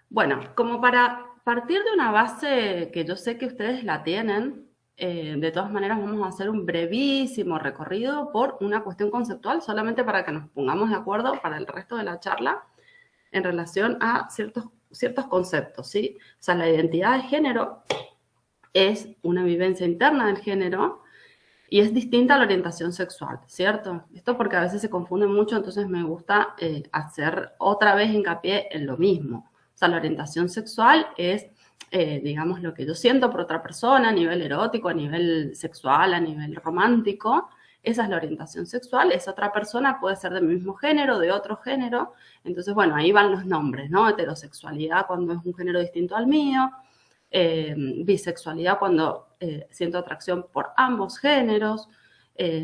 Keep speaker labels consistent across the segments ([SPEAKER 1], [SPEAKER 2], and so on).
[SPEAKER 1] Bueno, como para partir de una base que yo sé que ustedes la tienen, de todas maneras vamos a hacer un brevísimo recorrido por una cuestión conceptual, solamente para que nos pongamos de acuerdo para el resto de la charla en relación a ciertos conceptos, ¿sí? O sea, la identidad de género es una vivencia interna del género y es distinta a la orientación sexual, ¿cierto? Esto porque a veces se confunde mucho, entonces me gusta hacer otra vez hincapié en lo mismo. O sea, la orientación sexual es, digamos, lo que yo siento por otra persona a nivel erótico, a nivel sexual, a nivel romántico. Esa es la orientación sexual. Esa otra persona puede ser del mismo género, de otro género. Entonces, bueno, ahí van los nombres, ¿no? Heterosexualidad cuando es un género distinto al mío, bisexualidad cuando siento atracción por ambos géneros,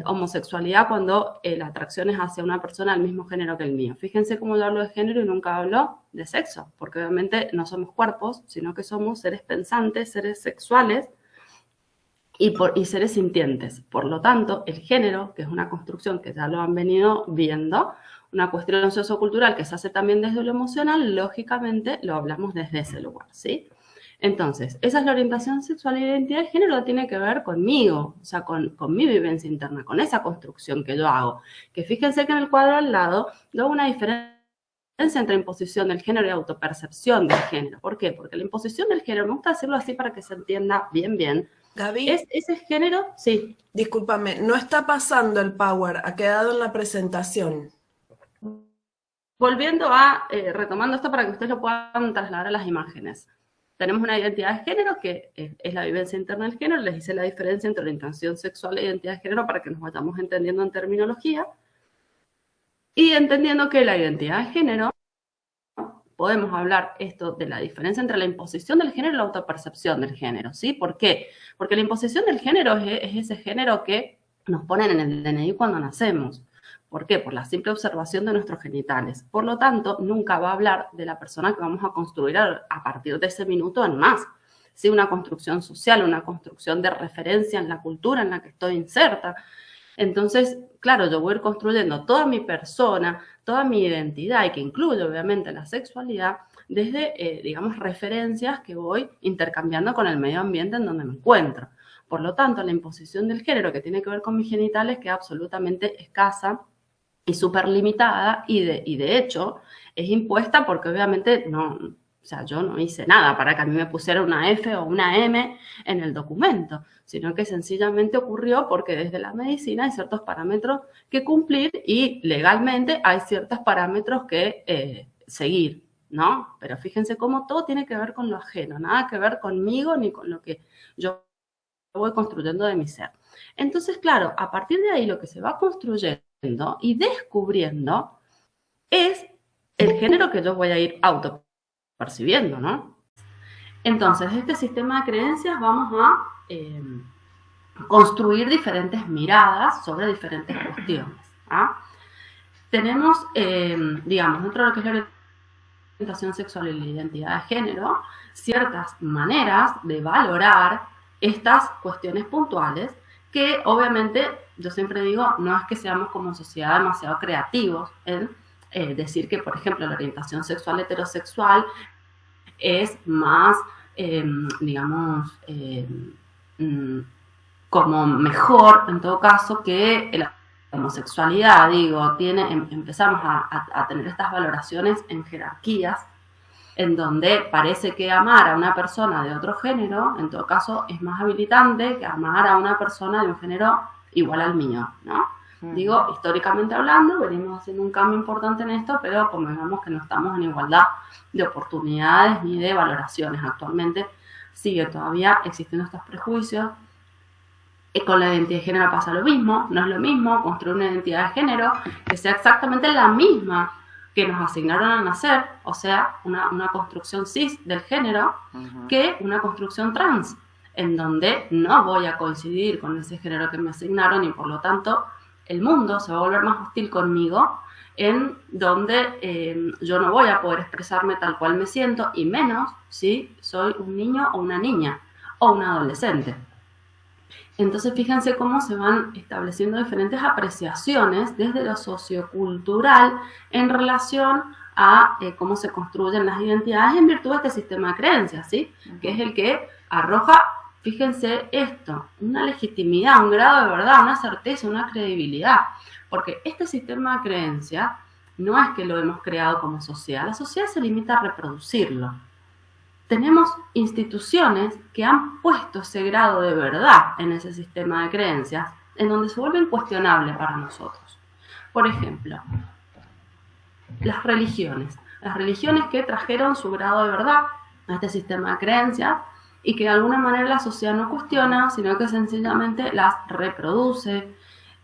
[SPEAKER 1] homosexualidad cuando la atracción es hacia una persona del mismo género que el mío. Fíjense cómo yo hablo de género y nunca hablo de sexo, porque obviamente no somos cuerpos, sino que somos seres pensantes, seres sexuales y seres sintientes. Por lo tanto, el género, que es una construcción que ya lo han venido viendo, una cuestión sociocultural que se hace también desde lo emocional, lógicamente lo hablamos desde ese lugar, ¿sí? Entonces, esa es la orientación sexual y la identidad de género, tiene que ver conmigo, o sea, con mi vivencia interna, con esa construcción que yo hago. Que fíjense que en el cuadro al lado yo hago una diferencia entre imposición del género y autopercepción del género. ¿Por qué? Porque la imposición del género, me gusta decirlo así para que se entienda bien, bien,
[SPEAKER 2] Gaby,
[SPEAKER 1] es ese género, sí.
[SPEAKER 2] discúlpame, no está pasando el power, ha quedado en la presentación.
[SPEAKER 1] Volviendo a, retomando esto para que ustedes lo puedan trasladar a las imágenes. Tenemos una identidad de género que es la vivencia interna del género. Les hice la diferencia entre orientación sexual e identidad de género para que nos vayamos entendiendo en terminología. Y entendiendo que la identidad de género, podemos hablar esto de la diferencia entre la imposición del género y la autopercepción del género, ¿sí? ¿Por qué? Porque la imposición del género es ese género que nos ponen en el DNI cuando nacemos. ¿Por qué? Por la simple observación de nuestros genitales. Por lo tanto, nunca va a hablar de la persona que vamos a construir a partir de ese minuto en más. ¿Sí? Una construcción social, una construcción de referencia en la cultura en la que estoy inserta. Entonces, claro, yo voy a ir construyendo toda mi persona, toda mi identidad, y que incluye obviamente la sexualidad, desde, digamos, referencias que voy intercambiando con el medio ambiente en donde me encuentro. Por lo tanto, la imposición del género que tiene que ver con mis genitales queda absolutamente escasa y súper limitada, y de hecho es impuesta porque obviamente no, o sea, yo no hice nada para que a mí me pusiera una F o una M en el documento, sino que sencillamente ocurrió porque desde la medicina hay ciertos parámetros que cumplir y legalmente hay ciertos parámetros que seguir, ¿no? Pero fíjense cómo todo tiene que ver con lo ajeno, nada que ver conmigo ni con lo que yo voy construyendo de mi ser. Entonces, claro, a partir de ahí lo que se va construyendo y descubriendo es el género que yo voy a ir autopercibiendo, ¿no? Entonces, de este sistema de creencias vamos a construir diferentes miradas sobre diferentes cuestiones. ¿Ah? Tenemos, digamos, dentro de lo que es la orientación sexual y la identidad de género, ciertas maneras de valorar estas cuestiones puntuales que obviamente, yo siempre digo, no es que seamos como sociedad demasiado creativos en decir que, por ejemplo, la orientación sexual heterosexual es más, digamos, como mejor, en todo caso, que la homosexualidad, digo, empezamos a tener estas valoraciones en jerarquías, en donde parece que amar a una persona de otro género, en todo caso, es más habilitante que amar a una persona de un género igual al mío, ¿no? Digo, históricamente hablando, venimos haciendo un cambio importante en esto, pero como vemos que no estamos en igualdad de oportunidades ni de valoraciones actualmente, sigue todavía existiendo estos prejuicios. Y con la identidad de género pasa lo mismo, no es lo mismo construir una identidad de género que sea exactamente la misma que nos asignaron al nacer, o sea, una construcción cis del género, que una construcción trans, en donde no voy a coincidir con ese género que me asignaron y por lo tanto el mundo se va a volver más hostil conmigo, en donde yo no voy a poder expresarme tal cual me siento, y menos si soy un niño o una niña o un adolescente. Entonces fíjense cómo se van estableciendo diferentes apreciaciones desde lo sociocultural en relación a cómo se construyen las identidades en virtud de este sistema de creencias, ¿sí? Que es el que arroja, fíjense esto, una legitimidad, un grado de verdad, una certeza, una credibilidad. Porque este sistema de creencias no es que lo hemos creado como sociedad, la sociedad se limita a reproducirlo. Tenemos instituciones que han puesto ese grado de verdad en ese sistema de creencias, en donde se vuelve incuestionable para nosotros. Por ejemplo, las religiones que trajeron su grado de verdad a este sistema de creencias y que de alguna manera la sociedad no cuestiona, sino que sencillamente las reproduce.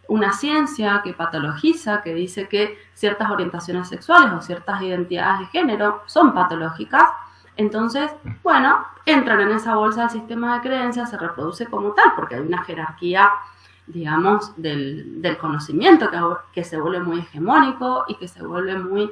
[SPEAKER 1] Una ciencia que patologiza, que dice que ciertas orientaciones sexuales o ciertas identidades de género son patológicas. Entonces, bueno, entran en esa bolsa del sistema de creencias, se reproduce como tal, porque hay una jerarquía, digamos, del conocimiento que se vuelve muy hegemónico y que se vuelve muy,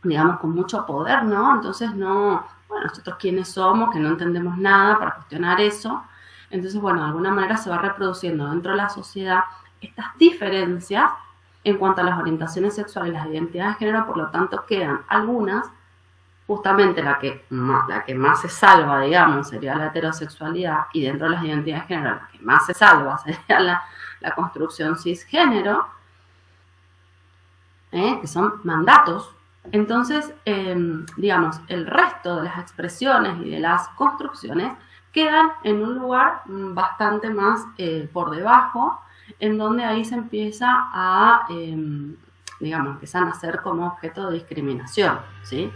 [SPEAKER 1] digamos, con mucho poder, ¿no? Entonces, no, bueno, nosotros quiénes somos, que no entendemos nada para cuestionar eso. Entonces, bueno, de alguna manera se va reproduciendo dentro de la sociedad estas diferencias en cuanto a las orientaciones sexuales y las identidades de género, por lo tanto, quedan algunas. Justamente la que más se salva, digamos, sería la heterosexualidad, y dentro de las identidades de género la que más se salva sería la construcción cisgénero, que son mandatos. Entonces, digamos, el resto de las expresiones y de las construcciones quedan en un lugar bastante más por debajo, en donde ahí se empieza a, digamos, empiezan a ser como objeto de discriminación, ¿sí?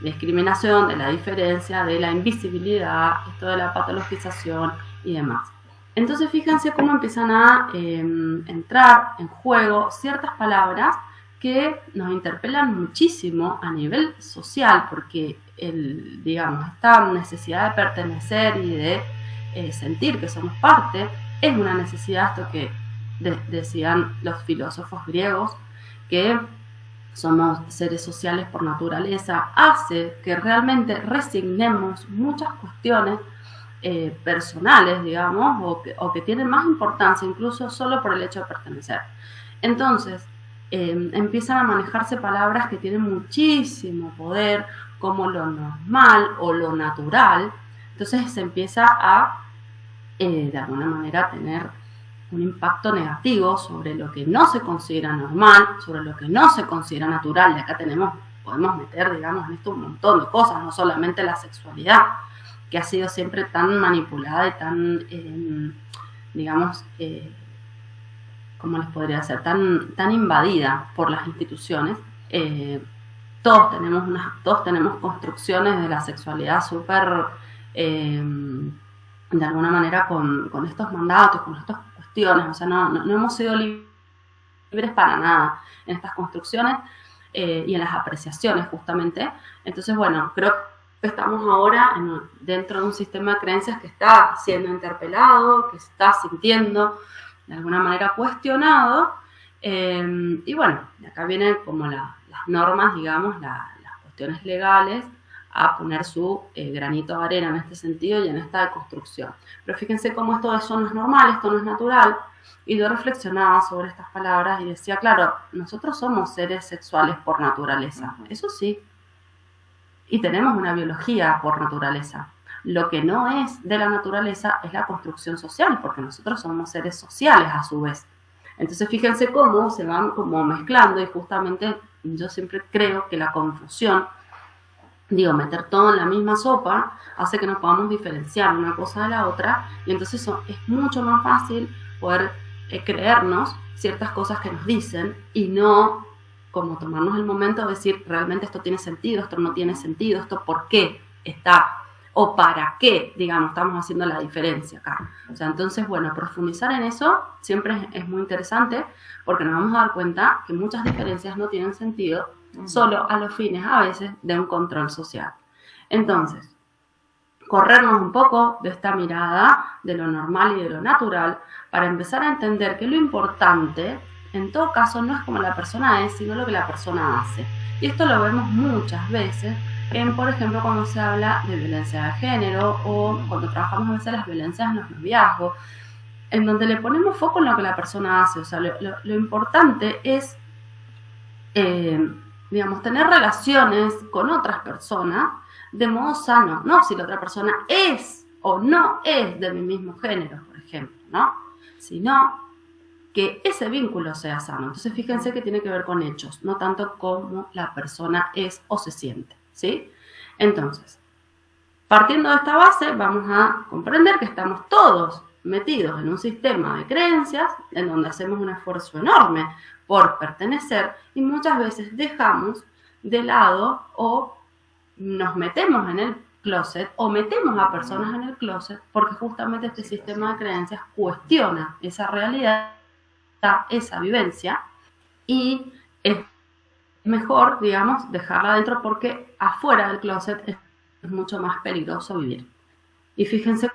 [SPEAKER 1] Discriminación, de la diferencia, de la invisibilidad, esto de la patologización y demás. Entonces fíjense cómo empiezan a entrar en juego ciertas palabras que nos interpelan muchísimo a nivel social, porque digamos, esta necesidad de pertenecer y de sentir que somos parte es una necesidad, esto que decían los filósofos griegos, que somos seres sociales por naturaleza, hace que realmente resignemos muchas cuestiones personales, digamos, o que tienen más importancia incluso solo por el hecho de pertenecer. Entonces, empiezan a manejarse palabras que tienen muchísimo poder, como lo normal o lo natural. Entonces se empieza a, de alguna manera, tener un impacto negativo sobre lo que no se considera normal, sobre lo que no se considera natural. Y acá podemos meter, digamos, en esto un montón de cosas, no solamente la sexualidad, que ha sido siempre tan manipulada y tan, digamos, ¿cómo les podría decir? Tan invadida por las instituciones. Todos tenemos construcciones de la sexualidad súper, de alguna manera, con estos mandatos, con estas cuestiones. O sea, no hemos sido libres para nada en estas construcciones y en las apreciaciones, justamente. Entonces, bueno, creo que estamos ahora dentro de un sistema de creencias que está siendo interpelado, que se está sintiendo de alguna manera cuestionado, y bueno, de acá vienen como las normas, digamos, las cuestiones legales a poner su granito de arena en este sentido y en esta deconstrucción. Pero fíjense cómo esto no es normal, esto no es natural, y yo reflexionaba sobre estas palabras y decía, claro, nosotros somos seres sexuales por naturaleza, eso sí, y tenemos una biología por naturaleza. Lo que no es de la naturaleza es la construcción social, porque nosotros somos seres sociales a su vez. Entonces fíjense cómo se van como mezclando, y justamente yo siempre creo que la confusión, meter todo en la misma sopa, hace que no podamos diferenciar una cosa de la otra, y entonces es mucho más fácil poder creernos ciertas cosas que nos dicen y no como tomarnos el momento de decir realmente esto tiene sentido, esto no tiene sentido, esto por qué está o para qué, digamos, estamos haciendo la diferencia acá. O sea, entonces, bueno, profundizar en eso siempre es muy interesante, porque nos vamos a dar cuenta que muchas diferencias no tienen sentido solo a los fines, a veces, de un control social. Entonces, corrernos un poco de esta mirada de lo normal y de lo natural para empezar a entender que lo importante, en todo caso, no es como la persona es, sino lo que la persona hace. Y esto lo vemos muchas veces por ejemplo, cuando se habla de violencia de género o cuando trabajamos a veces las violencias en los noviazgos, en donde le ponemos foco en lo que la persona hace. O sea, lo importante es digamos, tener relaciones con otras personas de modo sano, no si la otra persona es o no es de mi mismo género, por ejemplo, ¿no? Sino que ese vínculo sea sano. Entonces fíjense que tiene que ver con hechos, no tanto como la persona es o se siente, ¿sí? Entonces, partiendo de esta base, vamos a comprender que estamos todos metidos en un sistema de creencias en donde hacemos un esfuerzo enorme por pertenecer y muchas veces dejamos de lado o nos metemos en el closet o metemos a personas en el closet porque justamente este sistema de creencias cuestiona esa realidad, esa vivencia, y es mejor, digamos, dejarla adentro porque afuera del closet es mucho más peligroso vivir. Y fíjense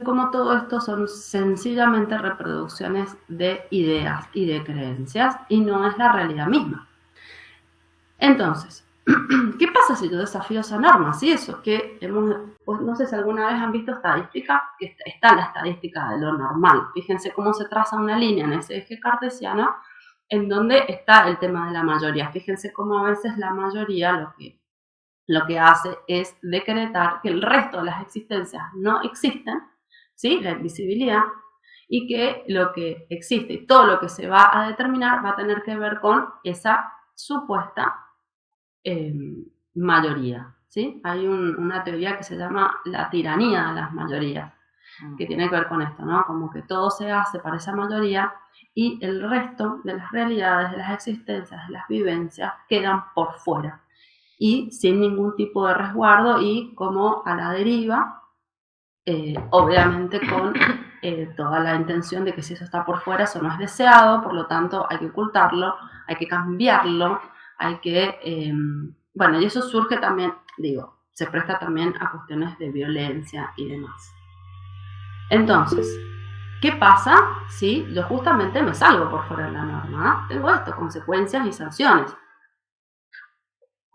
[SPEAKER 1] cómo todo esto son sencillamente reproducciones de ideas y de creencias y no es la realidad misma. Entonces, ¿qué pasa si yo desafío esa norma? Sí, eso que pues no sé si alguna vez han visto estadística, que está la estadística de lo normal. Fíjense cómo se traza una línea en ese eje cartesiano en donde está el tema de la mayoría. Fíjense cómo a veces la mayoría lo que hace es decretar que el resto de las existencias no existen, ¿sí? La invisibilidad, y que lo que existe y todo lo que se va a determinar va a tener que ver con esa supuesta mayoría, ¿sí? Hay una teoría que se llama la tiranía de las mayorías, que tiene que ver con esto, ¿no? Como que todo se hace para esa mayoría y el resto de las realidades, de las existencias, de las vivencias quedan por fuera y sin ningún tipo de resguardo y como a la deriva, obviamente con toda la intención de que si eso está por fuera, eso no es deseado, por lo tanto hay que ocultarlo, hay que cambiarlo, hay que, bueno, y eso surge también, digo, se presta también a cuestiones de violencia y demás. Entonces, ¿qué pasa si yo justamente me salgo por fuera de la norma? Tengo esto, consecuencias y sanciones.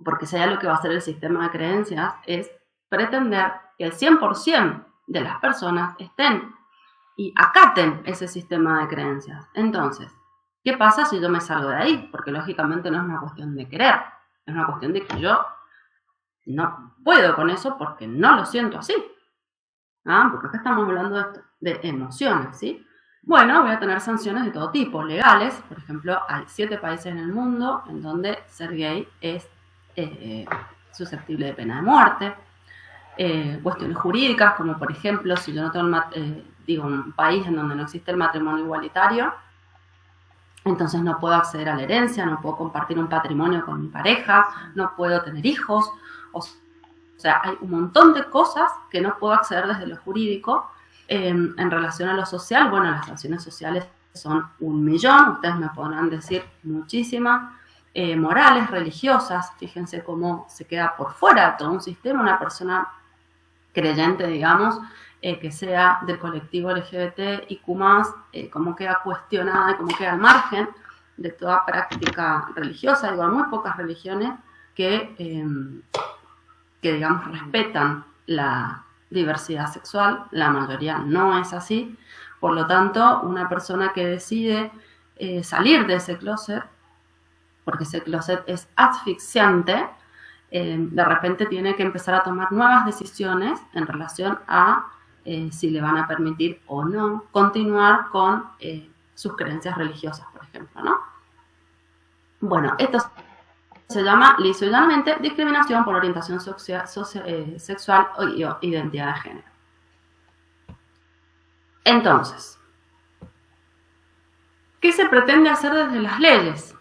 [SPEAKER 1] Porque si hay algo que va a hacer el sistema de creencias es pretender que el 100% de las personas estén y acaten ese sistema de creencias. Entonces, ¿qué pasa si yo me salgo de ahí? Porque lógicamente no es una cuestión de querer, es una cuestión de que yo no puedo con eso porque no lo siento así. Porque acá estamos hablando de esto, de emociones, ¿sí? Bueno, voy a tener sanciones de todo tipo, legales. Por ejemplo, hay 7 países en el mundo en donde ser gay es susceptible de pena de muerte. Cuestiones jurídicas, como por ejemplo, si yo no tengo un país en donde no existe el matrimonio igualitario, entonces no puedo acceder a la herencia, no puedo compartir un patrimonio con mi pareja, no puedo tener hijos. O sea, hay un montón de cosas que no puedo acceder desde lo jurídico. En relación a lo social, bueno, las sanciones sociales son 1.000.000, ustedes me podrán decir muchísimas. Morales, religiosas, fíjense cómo se queda por fuera de todo un sistema, una persona creyente, digamos, que sea del colectivo LGBT y Q+, cómo queda cuestionada y cómo queda al margen de toda práctica religiosa. Digo, hay muy pocas religiones que digamos, respetan la diversidad sexual, la mayoría no es así. Por lo tanto, una persona que decide salir de ese closet, porque ese closet es asfixiante, de repente tiene que empezar a tomar nuevas decisiones en relación a si le van a permitir o no continuar con sus creencias religiosas, por ejemplo, ¿no? Bueno, esto se llama lisa y llanamente discriminación por orientación sexual o identidad de género. Entonces, ¿qué se pretende hacer desde las leyes?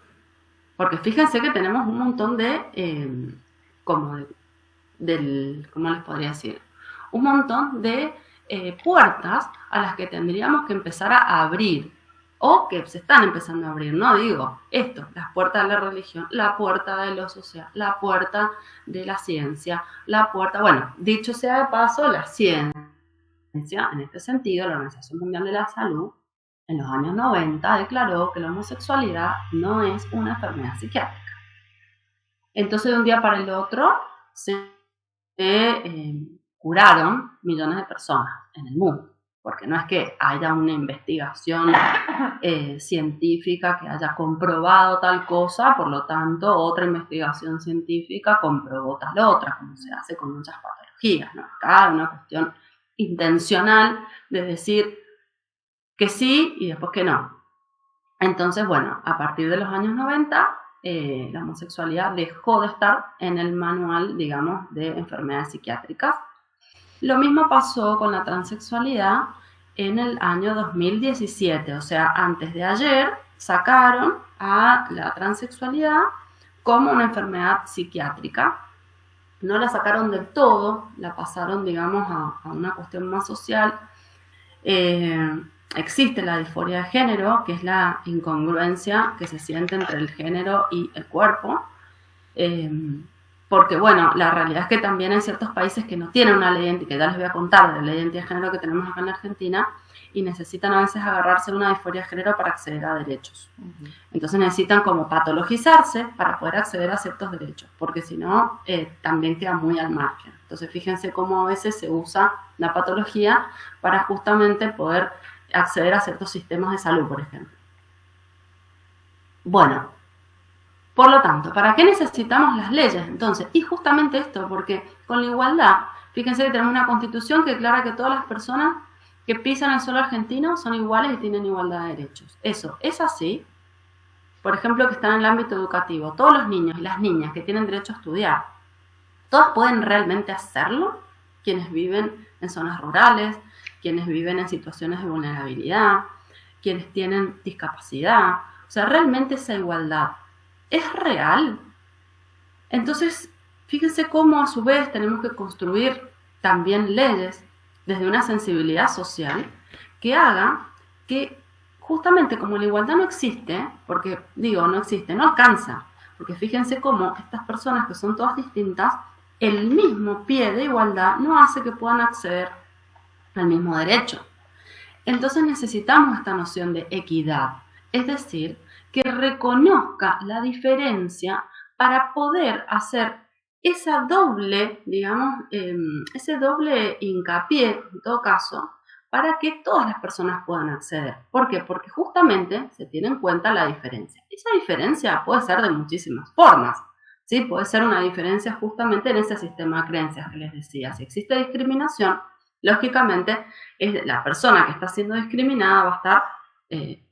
[SPEAKER 1] Porque fíjense que tenemos un montón de, ¿cómo les podría decir? Un montón de puertas a las que tendríamos que empezar a abrir, o que se están empezando a abrir, no digo esto, las puertas de la religión, la puerta de lo social, la puerta de la ciencia, la puerta, bueno, dicho sea de paso, la ciencia, en este sentido, la Organización Mundial de la Salud, en los años 90 declaró que la homosexualidad no es una enfermedad psiquiátrica. Entonces, de un día para el otro, se curaron millones de personas en el mundo. porque no es que haya una investigación científica que haya comprobado tal cosa, por lo tanto otra investigación científica comprobó tal otra, como se hace con muchas patologías, ¿no? Acá hay una cuestión intencional de decir que sí y después que no. Entonces, bueno, a partir de los años 90, la homosexualidad dejó de estar en el manual, digamos, de enfermedades psiquiátricas. Lo mismo pasó con la transexualidad en el año 2017, o sea, antes de ayer sacaron a la transexualidad como una enfermedad psiquiátrica. No la sacaron del todo, la pasaron, digamos, a una cuestión más social. Existe la disforia de género, que es la incongruencia que se siente entre el género y el cuerpo. Porque, bueno, la realidad es que también hay ciertos países que no tienen una ley, que ya les voy a contar de la identidad de género que tenemos acá en Argentina, y necesitan a veces agarrarse a una disforia de género para acceder a derechos. Entonces necesitan como patologizarse para poder acceder a ciertos derechos, porque si no, también queda muy al margen. Entonces fíjense cómo a veces se usa la patología para justamente poder acceder a ciertos sistemas de salud, por ejemplo. Bueno, por lo tanto, ¿para qué necesitamos las leyes? Entonces, y justamente esto, porque con la igualdad, fíjense que tenemos una constitución que declara que todas las personas que pisan el suelo argentino son iguales y tienen igualdad de derechos. Eso es así. Por ejemplo, que están en el ámbito educativo. Todos los niños y las niñas que tienen derecho a estudiar, ¿todos pueden realmente hacerlo? Quienes viven en zonas rurales, quienes viven en situaciones de vulnerabilidad, quienes tienen discapacidad. O sea, realmente esa igualdad es real. Entonces, fíjense cómo a su vez tenemos que construir también leyes desde una sensibilidad social que haga que justamente como la igualdad no existe, porque digo, no existe, no alcanza, porque fíjense cómo estas personas que son todas distintas, el mismo pie de igualdad no hace que puedan acceder al mismo derecho. Entonces necesitamos esta noción de equidad, es decir, que reconozca la diferencia para poder hacer esa doble, digamos, ese doble hincapié, en todo caso, para que todas las personas puedan acceder. ¿Por qué? Porque justamente se tiene en cuenta la diferencia. Esa diferencia puede ser de muchísimas formas, ¿sí? Puede ser una diferencia justamente en ese sistema de creencias que les decía. Si existe discriminación, lógicamente la persona que está siendo discriminada va a estar,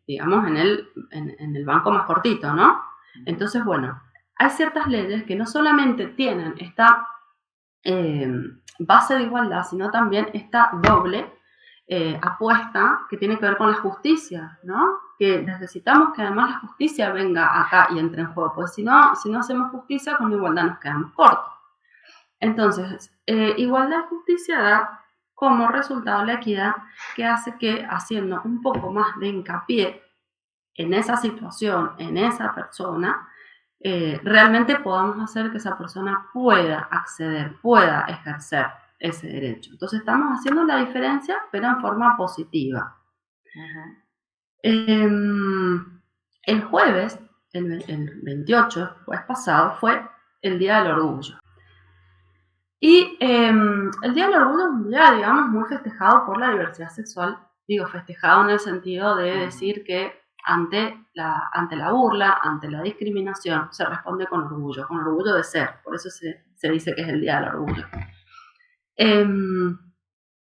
[SPEAKER 1] digamos, en el banco más cortito, ¿no? Entonces, bueno, hay ciertas leyes que no solamente tienen esta base de igualdad, sino también esta doble apuesta que tiene que ver con la justicia, ¿no? Que necesitamos que además la justicia venga acá y entre en juego, pues si no hacemos justicia, con igualdad nos quedamos cortos. Entonces, igualdad y justicia da como resultado la equidad, que hace que haciendo un poco más de hincapié en esa situación, en esa persona, realmente podamos hacer que esa persona pueda acceder, pueda ejercer ese derecho. Entonces estamos haciendo la diferencia, pero en forma positiva. El jueves, el 28, el jueves pasado, fue el Día del Orgullo. Y el Día del Orgullo es un día, digamos, muy festejado por la diversidad sexual. Digo, festejado en el sentido de decir que ante la burla, ante la discriminación, se responde con orgullo de ser. Por eso se dice que es el Día del Orgullo.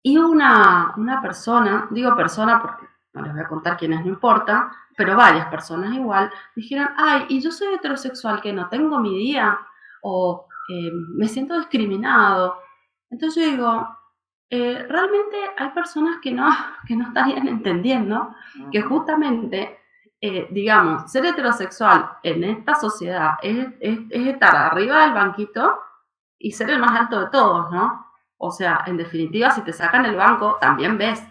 [SPEAKER 1] Y una persona, digo persona porque no les voy a contar quiénes, no importa, pero varias personas igual, dijeron, ay, y yo soy heterosexual, que no tengo mi día, o me siento discriminado. Entonces yo digo, realmente hay personas que no estarían entendiendo que justamente, digamos, ser heterosexual en esta sociedad es estar arriba del banquito y ser el más alto de todos, ¿no? O sea, en definitiva, si te sacan el banco, también ves.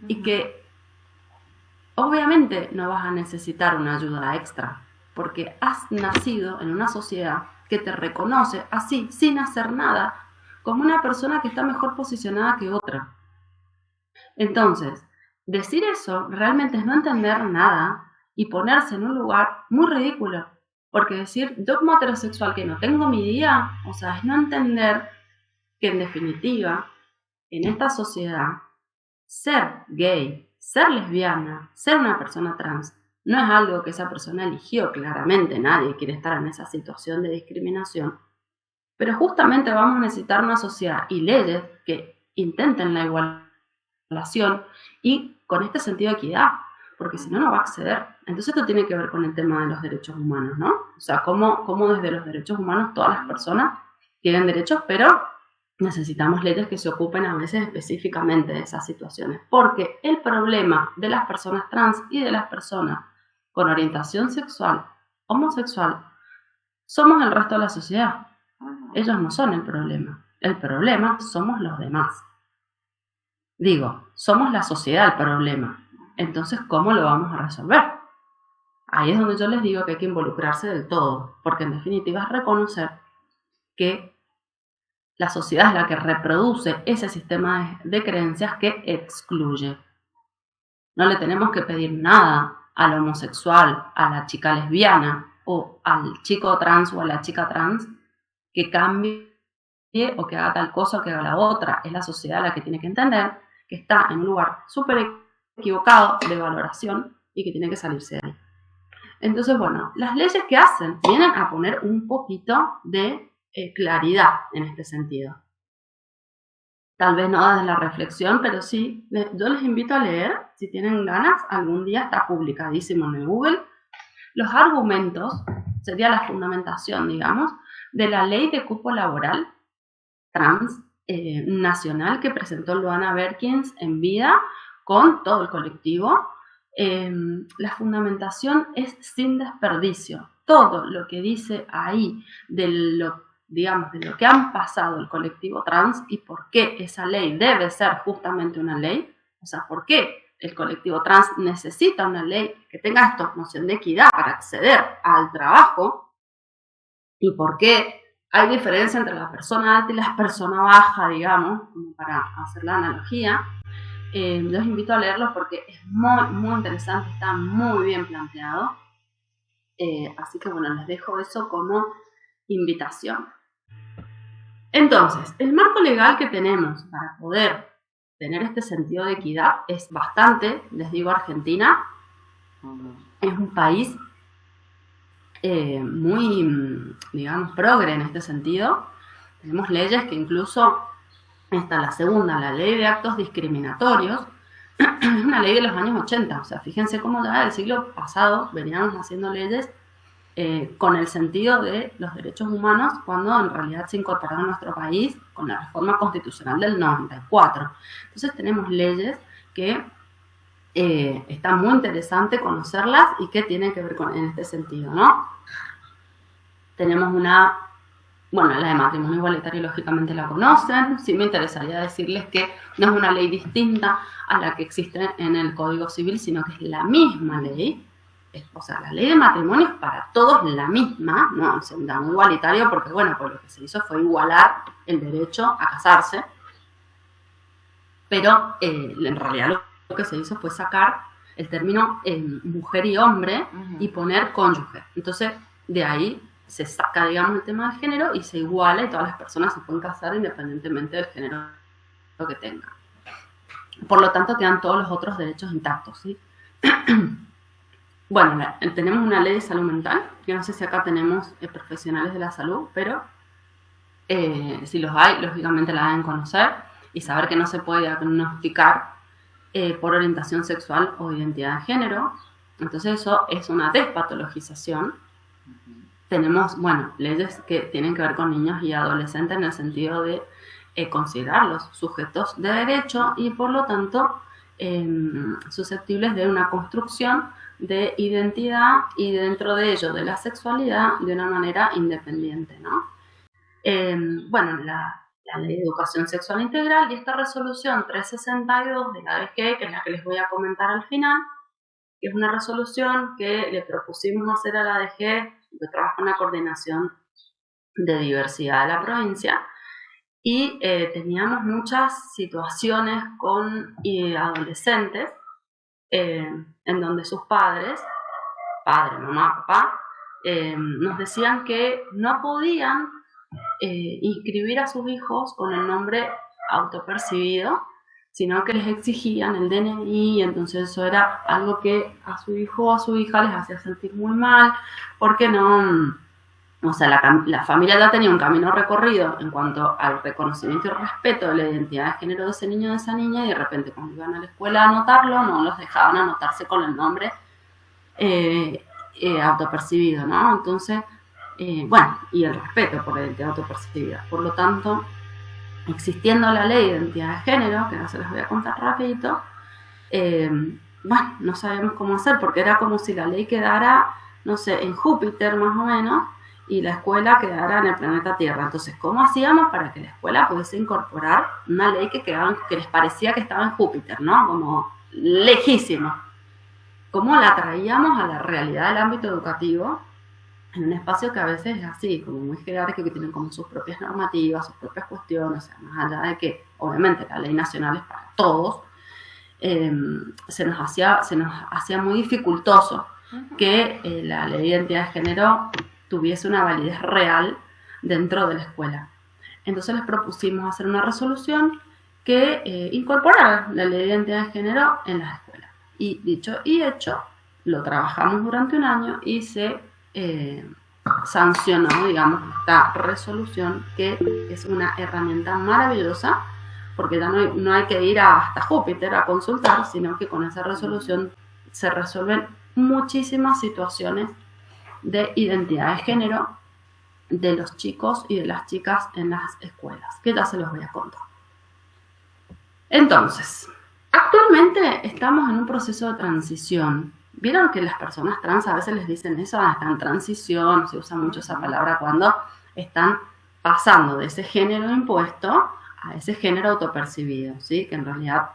[SPEAKER 1] Y que obviamente no vas a necesitar una ayuda extra, porque has nacido en una sociedad que te reconoce así, sin hacer nada, como una persona que está mejor posicionada que otra. Entonces, decir eso realmente es no entender nada y ponerse en un lugar muy ridículo. Porque decir, yo como heterosexual que no tengo mi día, o sea, es no entender que en definitiva, en esta sociedad, ser gay, ser lesbiana, ser una persona trans, no es algo que esa persona eligió, claramente nadie quiere estar en esa situación de discriminación, pero justamente vamos a necesitar una sociedad y leyes que intenten la igualación y con este sentido de equidad, porque si no, no va a acceder. Entonces esto tiene que ver con el tema de los derechos humanos, ¿no? O sea, cómo desde los derechos humanos todas las personas tienen derechos, pero necesitamos leyes que se ocupen a veces específicamente de esas situaciones, porque el problema de las personas trans y de las personas con orientación sexual, homosexual, somos el resto de la sociedad. Ellos no son el problema somos los demás. Digo, somos la sociedad el problema, entonces ¿cómo lo vamos a resolver? Ahí es donde yo les digo que hay que involucrarse del todo, porque en definitiva es reconocer que la sociedad es la que reproduce ese sistema de creencias que excluye. No le tenemos que pedir nada al homosexual, a la chica lesbiana o al chico trans o a la chica trans que cambie o que haga tal cosa o que haga la otra. Es la sociedad la que tiene que entender que está en un lugar súper equivocado de valoración y que tiene que salirse de ahí. Entonces, bueno, las leyes que hacen vienen a poner un poquito de claridad en este sentido. Tal vez no desde la reflexión, pero sí, yo les invito a leer, si tienen ganas, algún día está publicadísimo en el Google, los argumentos, sería la fundamentación, digamos, de la ley de cupo laboral trans nacional que presentó Luana Berkins en vida con todo el colectivo. La fundamentación es sin desperdicio. Todo lo que dice ahí de lo que han pasado el colectivo trans y por qué esa ley debe ser justamente una ley, o sea, por qué el colectivo trans necesita una ley que tenga esta noción de equidad para acceder al trabajo y por qué hay diferencia entre la persona alta y la persona baja, digamos, como para hacer la analogía. Los invito a leerlo porque es muy, muy interesante, está muy bien planteado. Así que bueno, les dejo eso como invitación. Entonces, el marco legal que tenemos para poder tener este sentido de equidad es bastante, les digo, Argentina es un país muy, digamos, progre en este sentido. Tenemos leyes que incluso, está la segunda, la ley de actos discriminatorios, es una ley de los años 80, o sea, fíjense cómo ya del siglo pasado veníamos haciendo leyes con el sentido de los derechos humanos cuando en realidad se incorporaron a nuestro país con la reforma constitucional del 94. Entonces tenemos leyes que está muy interesante conocerlas y que tienen que ver en este sentido, ¿no? Tenemos la de matrimonio igualitario lógicamente la conocen. Sí me interesaría decirles que no es una ley distinta a la que existe en el Código Civil, sino que es la misma ley. O sea, la ley de matrimonio es para todos la misma, no es un igualitario porque, bueno, pues lo que se hizo fue igualar el derecho a casarse, pero en realidad lo que se hizo fue sacar el término mujer y hombre y poner cónyuge. Entonces, de ahí se saca, digamos, el tema del género y se iguala y todas las personas se pueden casar independientemente del género que tengan. Por lo tanto, quedan todos los otros derechos intactos, ¿sí? Bueno, tenemos una ley de salud mental, que no sé si acá tenemos profesionales de la salud, pero si los hay, lógicamente la deben conocer y saber que no se puede diagnosticar por orientación sexual o identidad de género. Entonces eso es una despatologización. Tenemos, leyes que tienen que ver con niños y adolescentes en el sentido de considerarlos sujetos de derecho y por lo tanto susceptibles de una construcción de identidad y dentro de ello de la sexualidad de una manera independiente, ¿no? La Ley de Educación Sexual Integral y esta resolución 362 de la ADG, que es la que les voy a comentar al final, que es una resolución que le propusimos hacer a la ADG, que trabaja en la coordinación de diversidad de la provincia, y teníamos muchas situaciones con adolescentes en donde sus padre, mamá, papá, nos decían que no podían inscribir a sus hijos con el nombre autopercibido sino que les exigían el DNI, y entonces eso era algo que a su hijo o a su hija les hacía sentir muy mal, porque no, o sea, la familia ya tenía un camino recorrido en cuanto al reconocimiento y respeto de la identidad de género de ese niño o de esa niña, y de repente cuando iban a la escuela a anotarlo, no los dejaban anotarse con el nombre autopercibido, ¿no? Entonces, bueno, y el respeto por la identidad autopercibida. Por lo tanto, existiendo la ley de identidad de género, que ahora se las voy a contar rapidito, bueno, no sabemos cómo hacer, porque era como si la ley quedara, no sé, en Júpiter más o menos, y la escuela quedara en el planeta Tierra. Entonces, ¿cómo hacíamos para que la escuela pudiese incorporar una ley que les parecía que estaba en Júpiter, ¿no? Como lejísimo. ¿Cómo la traíamos a la realidad del ámbito educativo en un espacio que a veces es así, como muy jerárquico, que tienen como sus propias normativas, sus propias cuestiones, o sea, más allá de que obviamente la ley nacional es para todos, se nos hacía muy dificultoso que la ley de identidad de género tuviese una validez real dentro de la escuela. Entonces les propusimos hacer una resolución que incorporara la ley de identidad de género en las escuelas. Y dicho y hecho, lo trabajamos durante un año y se sancionó, digamos, esta resolución, que es una herramienta maravillosa, porque ya no hay que ir hasta Júpiter a consultar, sino que con esa resolución se resuelven muchísimas situaciones de identidad de género de los chicos y de las chicas en las escuelas, que ya se los voy a contar. Entonces, actualmente estamos en un proceso de transición. Vieron que las personas trans a veces les dicen eso, está en transición, se usa mucho esa palabra cuando están pasando de ese género impuesto a ese género autopercibido, ¿sí? Que en realidad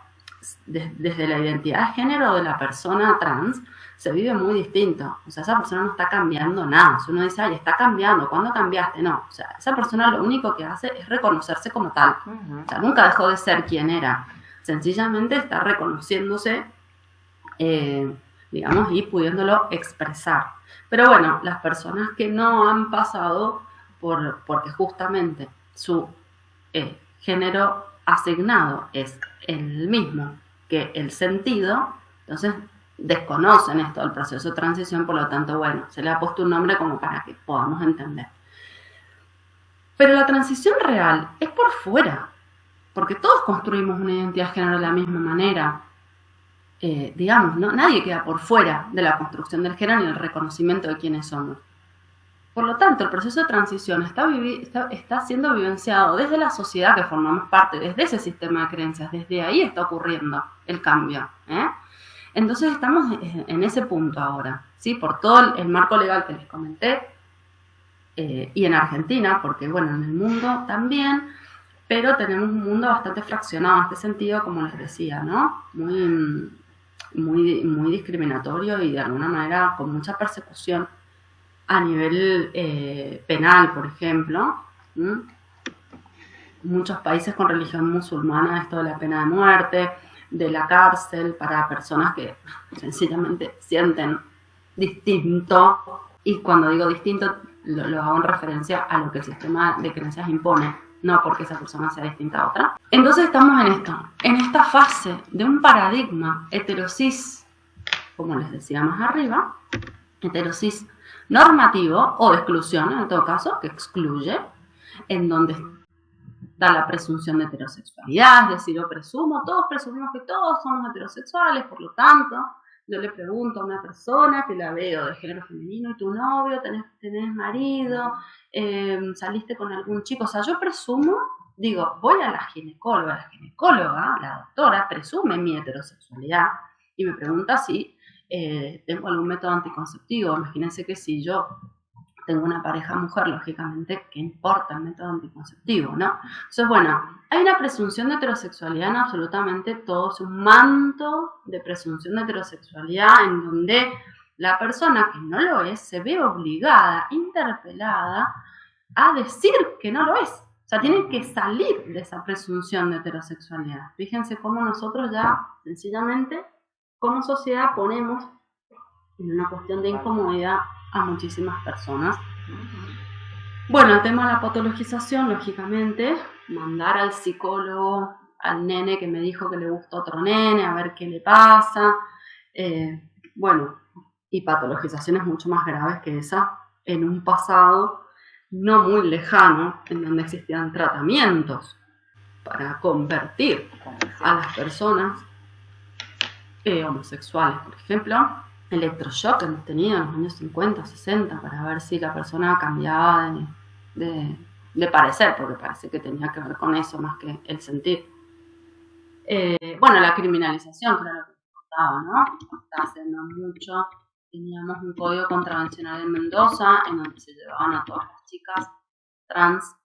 [SPEAKER 1] desde la identidad de género de la persona trans se vive muy distinto. O sea, esa persona no está cambiando nada. Si uno dice, ay, está cambiando, ¿cuándo cambiaste? No, o sea, esa persona lo único que hace es reconocerse como tal. O sea, nunca dejó de ser quien era. Sencillamente está reconociéndose, digamos, y pudiéndolo expresar. Pero bueno, las personas que no han pasado porque justamente su género asignado es el mismo que el sentido, entonces desconocen esto del proceso de transición, por lo tanto, bueno, se le ha puesto un nombre como para que podamos entender. Pero la transición real es por fuera, porque todos construimos una identidad de género de la misma manera. Digamos, ¿no? Nadie queda por fuera de la construcción del género ni el reconocimiento de quiénes somos. Por lo tanto, el proceso de transición está siendo vivenciado desde la sociedad que formamos parte, desde ese sistema de creencias, desde ahí está ocurriendo el cambio. Entonces estamos en ese punto ahora, ¿sí? Por todo el marco legal que les comenté, y en Argentina, porque bueno, en el mundo también, pero tenemos un mundo bastante fraccionado en este sentido, como les decía, ¿no? Muy discriminatorio y de alguna manera con mucha persecución a nivel penal, por ejemplo. Muchos países con religión musulmana, esto de la pena de muerte, de la cárcel para personas que sencillamente sienten distinto, y cuando digo distinto lo hago en referencia a lo que el sistema de creencias impone, no porque esa persona sea distinta a otra. Entonces estamos en esta fase de un paradigma heterosis, como les decía más arriba, heterosis normativo o de exclusión, en todo caso, que excluye, en donde está la presunción de heterosexualidad, es decir, todos presumimos que todos somos heterosexuales, por lo tanto, yo le pregunto a una persona que la veo de género femenino, ¿y tu novio? ¿Tenés marido? ¿Saliste con algún chico? O sea, yo presumo, digo, voy a la ginecóloga, la doctora, presume mi heterosexualidad y me pregunta si tengo algún método anticonceptivo. Imagínense que si yo tengo una pareja mujer, lógicamente, ¿qué importa el método anticonceptivo, no? Entonces, bueno, hay una presunción de heterosexualidad en absolutamente todo, es un manto de presunción de heterosexualidad en donde la persona que no lo es se ve obligada, interpelada, a decir que no lo es. O sea, tienen que salir de esa presunción de heterosexualidad. Fíjense cómo nosotros ya, sencillamente, como sociedad, ponemos en una cuestión de incomodidad a muchísimas personas. Bueno, el tema de la patologización, lógicamente, mandar al psicólogo al nene que me dijo que le gusta otro nene, a ver qué le pasa. Bueno, y patologizaciones mucho más graves que esa en un pasado no muy lejano, en donde existían tratamientos para convertir a las personas homosexuales, por ejemplo. Electroshock hemos tenido en los años 50, 60, para ver si la persona cambiaba de parecer, porque parece que tenía que ver con eso más que el sentir. Bueno, la criminalización, que era lo que contaba, ¿no? Hasta hace no mucho teníamos un código contravencional en Mendoza en donde se llevaban a todas las chicas trans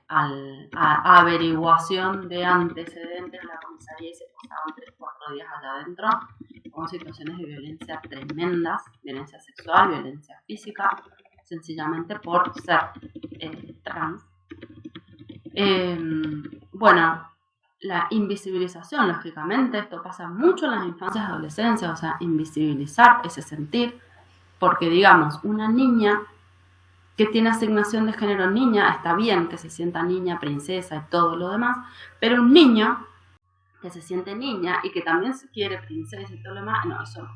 [SPEAKER 1] a averiguación de antecedentes de la comisaría y se pasaban 3-4 días allá adentro con situaciones de violencia tremendas, violencia sexual, violencia física, sencillamente por ser trans. Bueno, la invisibilización, lógicamente, esto pasa mucho en las infancias y adolescencias, o sea, invisibilizar ese sentir, porque digamos, una niña que tiene asignación de género niña, está bien que se sienta niña, princesa y todo lo demás, pero un niño que se siente niña y que también se quiere princesa y todo lo demás, no, eso no.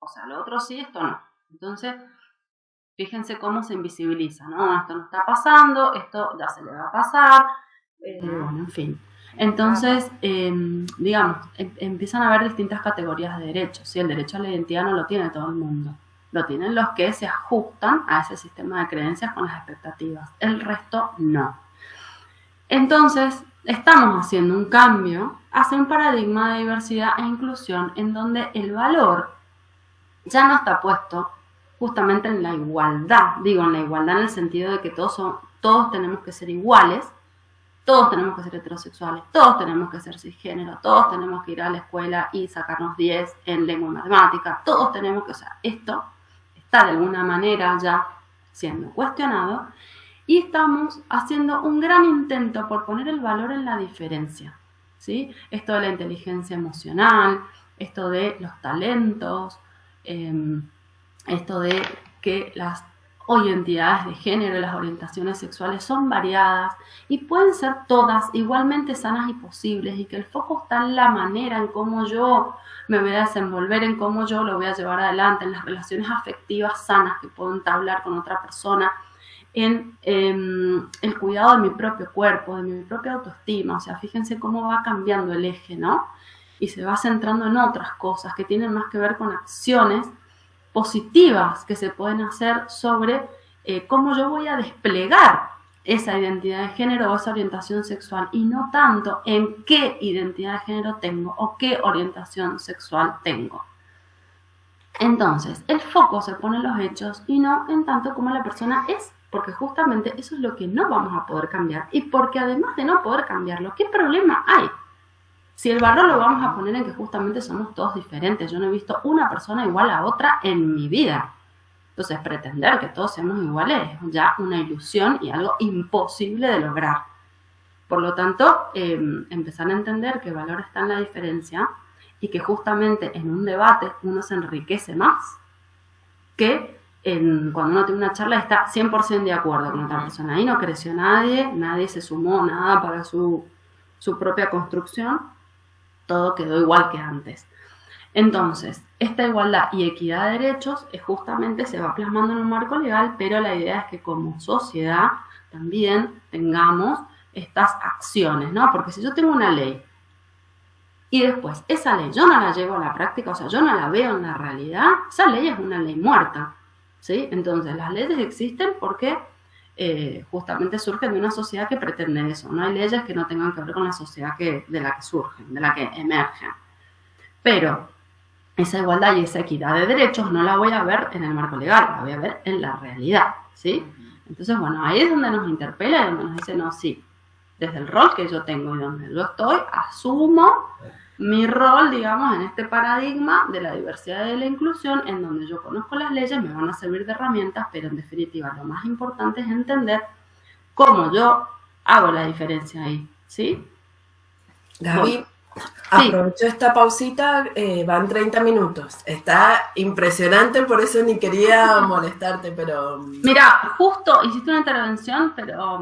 [SPEAKER 1] O sea, lo otro sí, esto no. Entonces, fíjense cómo se invisibiliza, ¿no? Esto no está pasando, esto ya se le va a pasar, bueno, en fin. Entonces, digamos, empiezan a haber distintas categorías de derechos, ¿sí? El derecho a la identidad no lo tiene todo el mundo. Lo tienen los que se ajustan a ese sistema de creencias con las expectativas. El resto no. Entonces, estamos haciendo un cambio hacia un paradigma de diversidad e inclusión en donde el valor ya no está puesto justamente en la igualdad. Digo, en la igualdad en el sentido de que todos tenemos que ser iguales, todos tenemos que ser heterosexuales, todos tenemos que ser cisgénero, todos tenemos que ir a la escuela y sacarnos 10 en lengua y matemática, todos tenemos que, o sea, esto está de alguna manera ya siendo cuestionado y estamos haciendo un gran intento por poner el valor en la diferencia, ¿sí? Esto de la inteligencia emocional, esto de los talentos, esto de que las identidades de género y las orientaciones sexuales son variadas y pueden ser todas igualmente sanas y posibles, y que el foco está en la manera en cómo yo me voy a desenvolver, en cómo yo lo voy a llevar adelante, en las relaciones afectivas sanas que puedo entablar con otra persona, en el cuidado de mi propio cuerpo, de mi propia autoestima. O sea, fíjense cómo va cambiando el eje, ¿no? Y se va centrando en otras cosas que tienen más que ver con acciones positivas que se pueden hacer sobre cómo yo voy a desplegar esa identidad de género o esa orientación sexual, y no tanto en qué identidad de género tengo o qué orientación sexual tengo. Entonces, el foco se pone en los hechos y no en tanto como la persona es, porque justamente eso es lo que no vamos a poder cambiar, y porque además de no poder cambiarlo, ¿qué problema hay? Si el valor lo vamos a poner en que justamente somos todos diferentes, yo no he visto una persona igual a otra en mi vida. Entonces, pretender que todos seamos iguales es ya una ilusión y algo imposible de lograr. Por lo tanto, empezar a entender que el valor está en la diferencia y que justamente en un debate uno se enriquece más que cuando uno tiene una charla y está 100% de acuerdo con otra persona. Ahí no creció nadie se sumó nada para su propia construcción. Todo quedó igual que antes. Entonces, esta igualdad y equidad de derechos justamente se va plasmando en un marco legal, pero la idea es que como sociedad también tengamos estas acciones, ¿no? Porque si yo tengo una ley y después esa ley yo no la llevo a la práctica, o sea, yo no la veo en la realidad, esa ley es una ley muerta, ¿sí? Entonces, las leyes existen porque justamente surgen de una sociedad que pretende eso. No hay leyes que no tengan que ver con la sociedad de la que surgen, de la que emergen. Pero esa igualdad y esa equidad de derechos no la voy a ver en el marco legal, la voy a ver en la realidad, ¿sí? Entonces, bueno, ahí es donde nos interpela y donde nos dice, no, sí, desde el rol que yo tengo y donde yo estoy, asumo mi rol, digamos, en este paradigma de la diversidad y de la inclusión, en donde yo conozco las leyes, me van a servir de herramientas, pero en definitiva lo más importante es entender cómo yo hago la diferencia ahí, ¿sí?
[SPEAKER 2] Gaby, aprovecho esta pausita, van 30 minutos. Está impresionante, por eso ni quería molestarte, pero...
[SPEAKER 1] Mira, justo hiciste una intervención, pero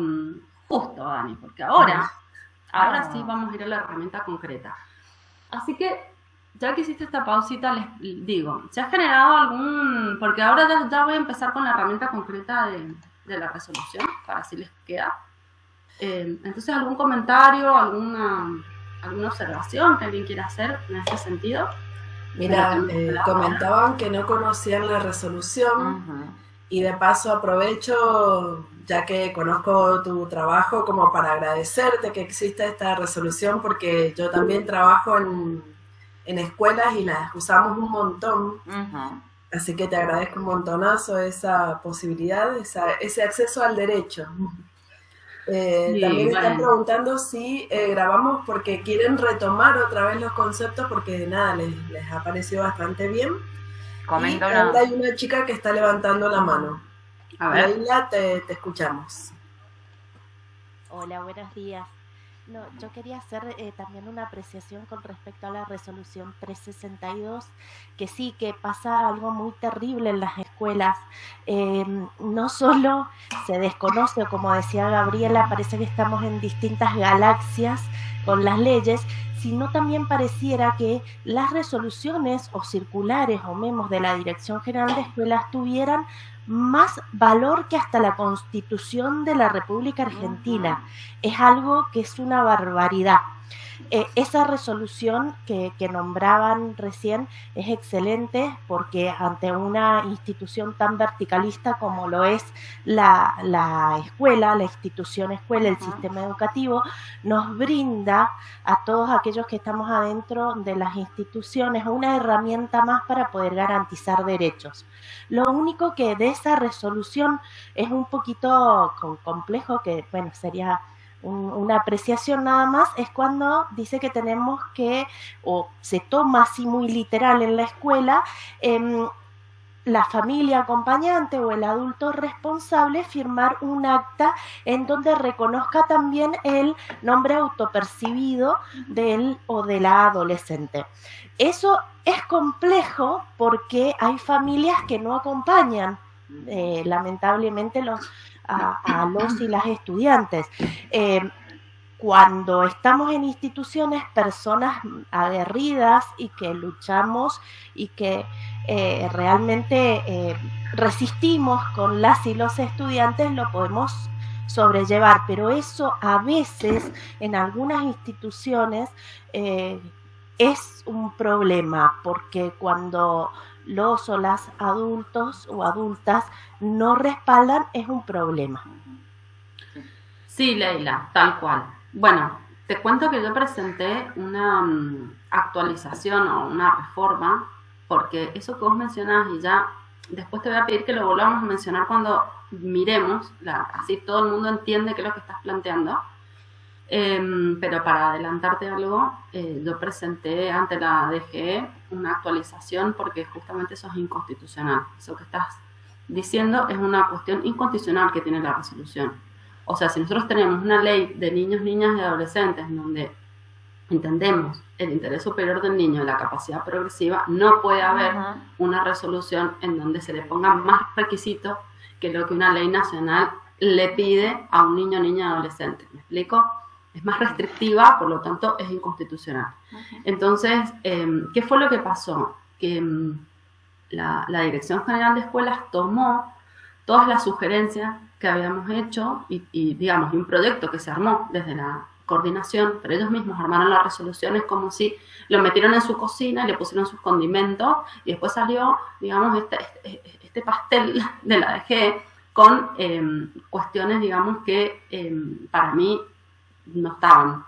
[SPEAKER 1] justo, Dani, porque ahora Ahora sí vamos a ir a la herramienta concreta. Así que, ya que hiciste esta pausita, les digo, ¿se ha generado algún...? Porque ahora ya voy a empezar con la herramienta concreta de la resolución, para así les queda. Entonces, ¿algún comentario, alguna observación que alguien quiera hacer en ese sentido?
[SPEAKER 2] Mira, comentaban que no conocían la resolución y de paso aprovecho, ya que conozco tu trabajo, como para agradecerte que exista esta resolución, porque yo también trabajo en escuelas y las usamos un montón. Así que te agradezco un montonazo esa posibilidad, ese acceso al derecho. También están preguntando si grabamos porque quieren retomar otra vez los conceptos, porque nada, les ha parecido bastante bien.
[SPEAKER 3] Comento
[SPEAKER 2] y ahora hay una chica que está levantando la mano.
[SPEAKER 1] A ver.
[SPEAKER 2] Leila, te escuchamos.
[SPEAKER 4] Hola, buenos días. No, yo quería hacer también una apreciación con respecto a la resolución 362, que sí, que pasa algo muy terrible en las escuelas. No solo se desconoce, como decía Gabriela, parece que estamos en distintas galaxias con las leyes, sino también pareciera que las resoluciones o circulares o memos de la Dirección General de Escuelas tuvieran más valor que hasta la Constitución de la República Argentina. Es algo que es una barbaridad. Esa resolución que nombraban recién es excelente, porque ante una institución tan verticalista como lo es la escuela, la institución escuela, el sistema educativo, nos brinda a todos aquellos que estamos adentro de las instituciones una herramienta más para poder garantizar derechos. Lo único que de esa resolución es un poquito complejo, que bueno, sería una apreciación nada más, es cuando dice que tenemos que, o se toma así muy literal en la escuela, la familia acompañante o el adulto responsable firmar un acta en donde reconozca también el nombre autopercibido del o de la adolescente. Eso es complejo porque hay familias que no acompañan, lamentablemente, a los y las estudiantes. Cuando estamos en instituciones, personas aguerridas y que luchamos y que realmente resistimos con las y los estudiantes, lo podemos sobrellevar, pero eso a veces en algunas instituciones es un problema, porque cuando los o las adultos o adultas no respaldan, es un problema.
[SPEAKER 1] Sí, Leila, tal cual. Bueno, te cuento que yo presenté una actualización o una reforma, porque eso que vos mencionás, y ya después te voy a pedir que lo volvamos a mencionar cuando miremos, así todo el mundo entiende qué es lo que estás planteando. Pero para adelantarte algo, yo presenté ante la DGE una actualización porque justamente eso es inconstitucional. Eso que estás diciendo es una cuestión inconstitucional que tiene la resolución. O sea, si nosotros tenemos una ley de niños, niñas y adolescentes en donde entendemos el interés superior del niño y la capacidad progresiva, no puede haber una resolución en donde se le pongan más requisitos que lo que una ley nacional le pide a un niño, niña y adolescente. ¿Me explico? Es más restrictiva, por lo tanto es inconstitucional. Entonces, ¿qué fue lo que pasó? Que la Dirección General de Escuelas tomó todas las sugerencias que habíamos hecho y digamos, un proyecto que se armó desde la coordinación, pero ellos mismos armaron las resoluciones como si lo metieron en su cocina y le pusieron sus condimentos y después salió, digamos, este pastel de la DG con cuestiones, digamos, que para mí no estaban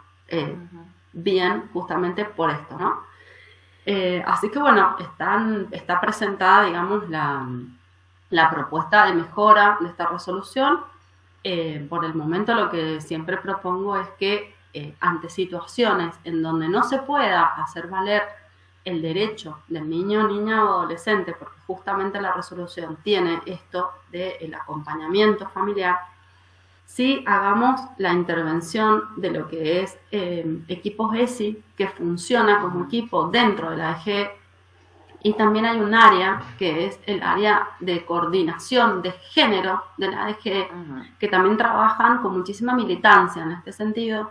[SPEAKER 1] bien justamente por esto, ¿no? Así que bueno, está presentada, digamos, la propuesta de mejora de esta resolución. Por el momento lo que siempre propongo es que ante situaciones en donde no se pueda hacer valer el derecho del niño, niña o adolescente, porque justamente la resolución tiene esto del acompañamiento familiar, sí hagamos la intervención de lo que es equipos ESI, que funciona como equipo dentro de la DG, y también hay un área que es el área de coordinación de género de la DG, que también trabajan con muchísima militancia en este sentido,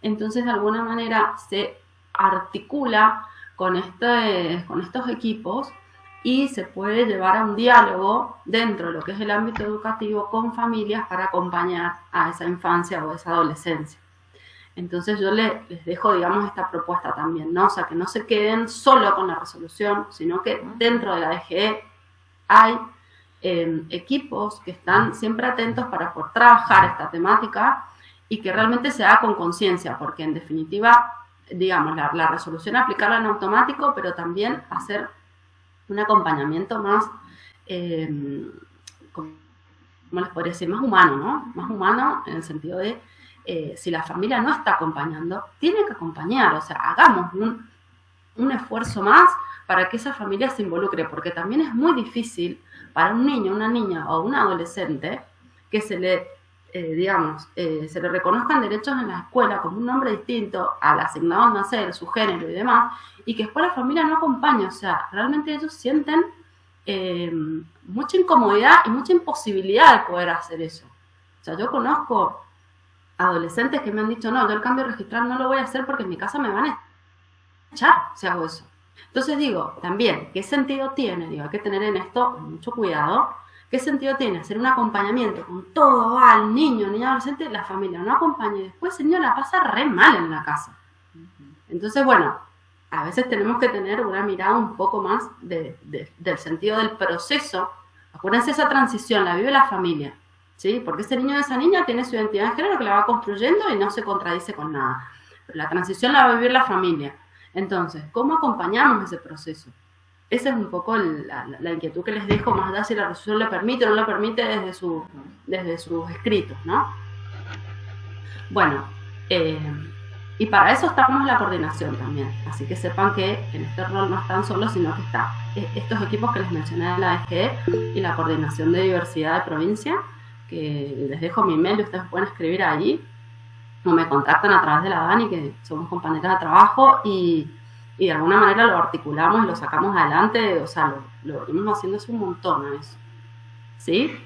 [SPEAKER 1] entonces de alguna manera se articula con estos equipos y se puede llevar a un diálogo dentro de lo que es el ámbito educativo con familias para acompañar a esa infancia o esa adolescencia. Entonces yo les dejo, digamos, esta propuesta también, ¿no? O sea, que no se queden solo con la resolución, sino que dentro de la DGE hay equipos que están siempre atentos para poder trabajar esta temática y que realmente se haga con conciencia, porque en definitiva, digamos, la resolución aplicarla en automático, pero también hacer un acompañamiento más, ¿cómo les podría decir? Más humano, ¿no? Más humano en el sentido de, si la familia no está acompañando, tiene que acompañar, o sea, hagamos un esfuerzo más para que esa familia se involucre, porque también es muy difícil para un niño, una niña o un adolescente que se le reconozcan derechos en la escuela como un nombre distinto al asignado al nacer, su género y demás, y que después la familia no acompaña. O sea, realmente ellos sienten mucha incomodidad y mucha imposibilidad de poder hacer eso. O sea, yo conozco adolescentes que me han dicho, no, yo el cambio registral no lo voy a hacer porque en mi casa me van a echar si hago eso. Entonces digo, también, ¿qué sentido tiene? Digo, hay que tener en esto mucho cuidado. ¿Qué sentido tiene hacer un acompañamiento con todo al niño, niña, adolescente? La familia no acompaña y después, señora, pasa re mal en la casa. Entonces, bueno, a veces tenemos que tener una mirada un poco más del sentido del proceso. Acuérdense, esa transición la vive la familia, ¿sí? Porque ese niño o esa niña tiene su identidad de género que la va construyendo y no se contradice con nada. Pero la transición la va a vivir la familia. Entonces, ¿cómo acompañamos ese proceso? Esa es un poco la inquietud que les dejo, más allá si la resolución le permite o no le permite desde sus escritos, ¿no? Bueno, y para eso estamos en la coordinación también, así que sepan que en este rol no están solos, sino que están estos equipos que les mencioné de la DGE y la coordinación de diversidad de provincia, que les dejo mi mail y ustedes pueden escribir allí, o me contactan a través de la Dani, que somos compañeras de trabajo, y de alguna manera lo articulamos y lo sacamos adelante, o sea, lo venimos haciendo hace un montón a eso. ¿Sí?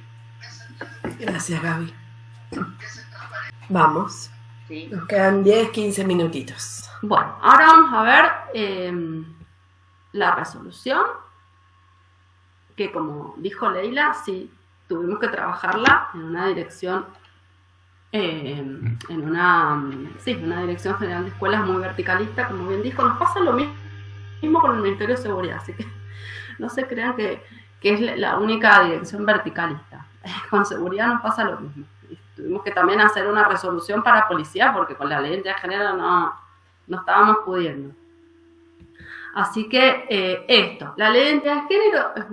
[SPEAKER 2] Gracias, Gaby. Vamos.
[SPEAKER 1] Sí.
[SPEAKER 2] Nos quedan 10, 15 minutitos.
[SPEAKER 1] Bueno, ahora vamos a ver la resolución, que como dijo Leila, sí, tuvimos que trabajarla en una dirección una dirección general de escuelas muy verticalista, como bien dijo. Nos pasa lo mismo con el Ministerio de Seguridad, así que no se crean que es la única dirección verticalista. Con seguridad nos pasa lo mismo. Y tuvimos que también hacer una resolución para policía, porque con la ley de identidad de género no estábamos pudiendo. Así que la ley de identidad de género es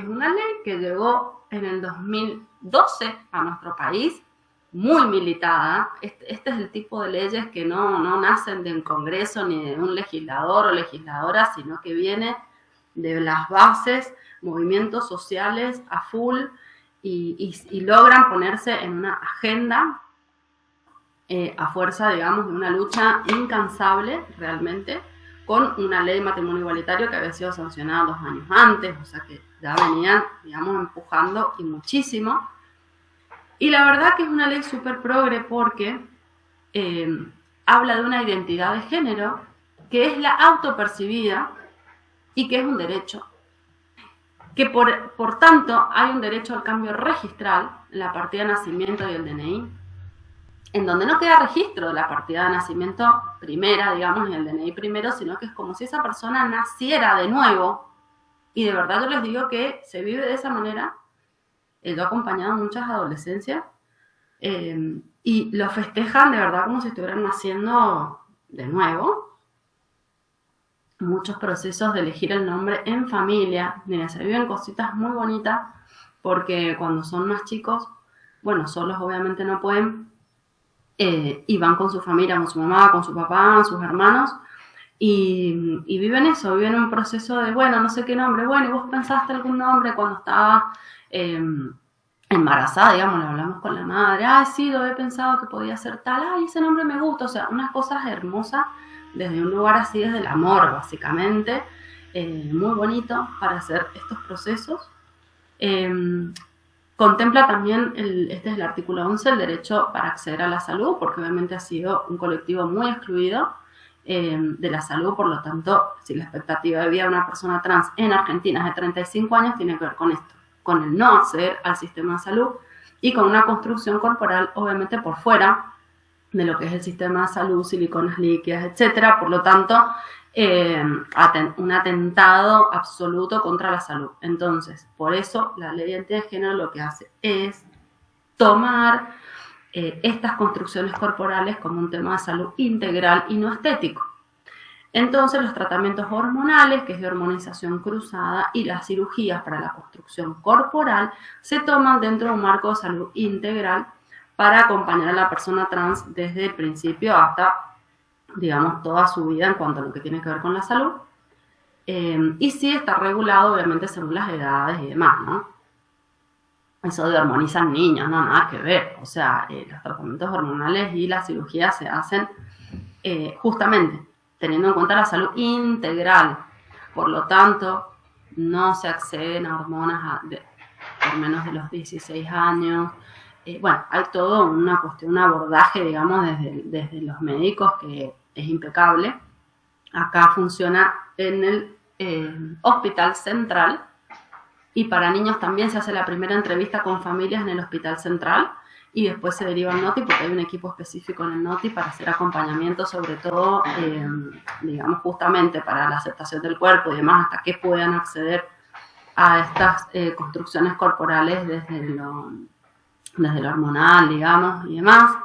[SPEAKER 1] una ley que llegó en el 2012 a nuestro país, muy militada. Este es el tipo de leyes que no nacen del Congreso ni de un legislador o legisladora, sino que viene de las bases, movimientos sociales a full, y logran ponerse en una agenda a fuerza, digamos, de una lucha incansable realmente, con una ley de matrimonio igualitario que había sido sancionada 2 años antes, o sea que ya venían, digamos, empujando y muchísimo. Y la verdad que es una ley súper progre porque habla de una identidad de género que es la autopercibida y que es un derecho. Que por tanto hay un derecho al cambio registral en la partida de nacimiento y el DNI, en donde no queda registro de la partida de nacimiento primera, digamos, ni el DNI primero, sino que es como si esa persona naciera de nuevo. Y de verdad yo les digo que se vive de esa manera. Yo he acompañado a muchas adolescencias y lo festejan de verdad como si estuvieran naciendo de nuevo. Muchos procesos de elegir el nombre en familia. Mira, se viven cositas muy bonitas porque cuando son más chicos, bueno, solos obviamente no pueden, y van con su familia, con su mamá, con su papá, sus hermanos, y viven eso, viven un proceso de, bueno, no sé qué nombre, bueno, ¿y vos pensaste algún nombre cuando estaba embarazada, digamos? Le hablamos con la madre, sí, lo he pensado que podía ser tal, ese nombre me gusta, o sea, unas cosas hermosas desde un lugar así, desde el amor, básicamente, muy bonito para hacer estos procesos. Contempla también, este es el artículo 11, el derecho para acceder a la salud, porque obviamente ha sido un colectivo muy excluido de la salud. Por lo tanto, si la expectativa de vida de una persona trans en Argentina es de 35 años, tiene que ver con esto, con el no acceder al sistema de salud y con una construcción corporal obviamente por fuera de lo que es el sistema de salud, siliconas líquidas, etcétera. Por lo tanto, un atentado absoluto contra la salud. Entonces, por eso la ley de identidad de género lo que hace es tomar estas construcciones corporales como un tema de salud integral y no estético. Entonces, los tratamientos hormonales, que es de hormonización cruzada, y las cirugías para la construcción corporal se toman dentro de un marco de salud integral para acompañar a la persona trans desde el principio hasta, digamos, toda su vida en cuanto a lo que tiene que ver con la salud. Y sí está regulado, obviamente, según las edades y demás, ¿no? Eso de hormonizan niños, no, nada que ver. O sea, los tratamientos hormonales y las cirugías se hacen justamente teniendo en cuenta la salud integral. Por lo tanto, no se acceden a hormonas por menos de los 16 años. Bueno, hay todo una cuestión, un abordaje, digamos, desde los médicos que es impecable. Acá funciona en el Hospital Central, y para niños también se hace la primera entrevista con familias en el Hospital Central y después se deriva al NOTI, porque hay un equipo específico en el NOTI para hacer acompañamiento, sobre todo, digamos, justamente para la aceptación del cuerpo y demás, hasta que puedan acceder a estas construcciones corporales desde lo hormonal, digamos, y demás.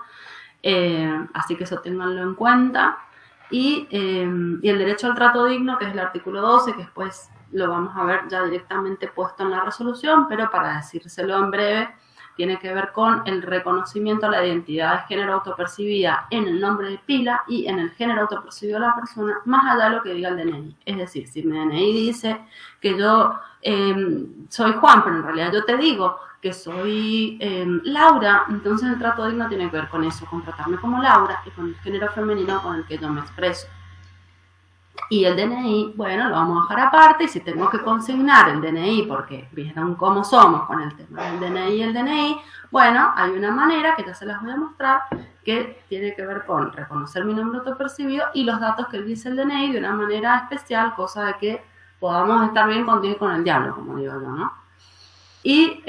[SPEAKER 1] Así que eso ténganlo en cuenta. Y el derecho al trato digno, que es el artículo 12, que después lo vamos a ver ya directamente puesto en la resolución, pero para decírselo en breve, tiene que ver con el reconocimiento a la identidad de género autopercibida en el nombre de pila y en el género autopercibido de la persona, más allá de lo que diga el DNI. Es decir, si mi DNI dice que yo soy Juan, pero en realidad yo te digo que soy Laura, entonces el trato digno tiene que ver con eso, con tratarme como Laura y con el género femenino con el que yo me expreso. Y el DNI, bueno, lo vamos a dejar aparte, y si tengo que consignar el DNI, porque vieron cómo somos con el tema del DNI y el DNI, bueno, hay una manera que ya se las voy a mostrar, que tiene que ver con reconocer mi nombre autopercibido y los datos que dice el DNI de una manera especial, cosa de que podamos estar bien con Dios y con el diablo, como digo yo, ¿no? Y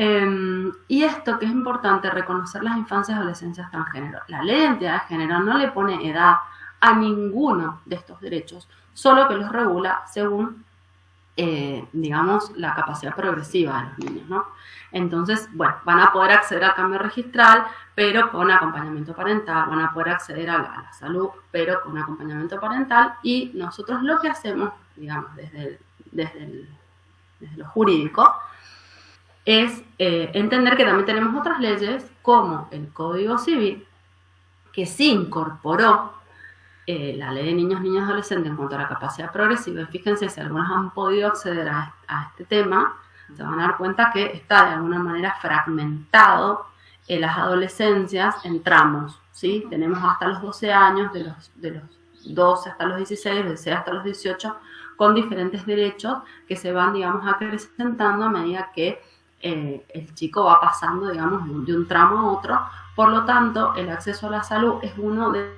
[SPEAKER 1] esto que es importante, reconocer las infancias y adolescencias transgénero. La ley de identidad de género no le pone edad a ninguno de estos derechos, solo que los regula según, digamos, la capacidad progresiva de los niños, ¿no? Entonces, bueno, van a poder acceder al cambio registral, pero con acompañamiento parental, van a poder acceder a la salud, pero con acompañamiento parental, y nosotros lo que hacemos, digamos, desde lo jurídico, es entender que también tenemos otras leyes, como el Código Civil, que sí incorporó la ley de niños y adolescentes en cuanto a la capacidad progresiva. Fíjense, si algunos han podido acceder a este tema, se van a dar cuenta que está de alguna manera fragmentado las adolescencias en tramos, ¿sí? Tenemos hasta los 12 años, de los 12 hasta los 16, de los 16 hasta los 18, con diferentes derechos que se van, digamos, acrecentando a medida que el chico va pasando, digamos, de un tramo a otro. Por lo tanto, el acceso a la salud es uno de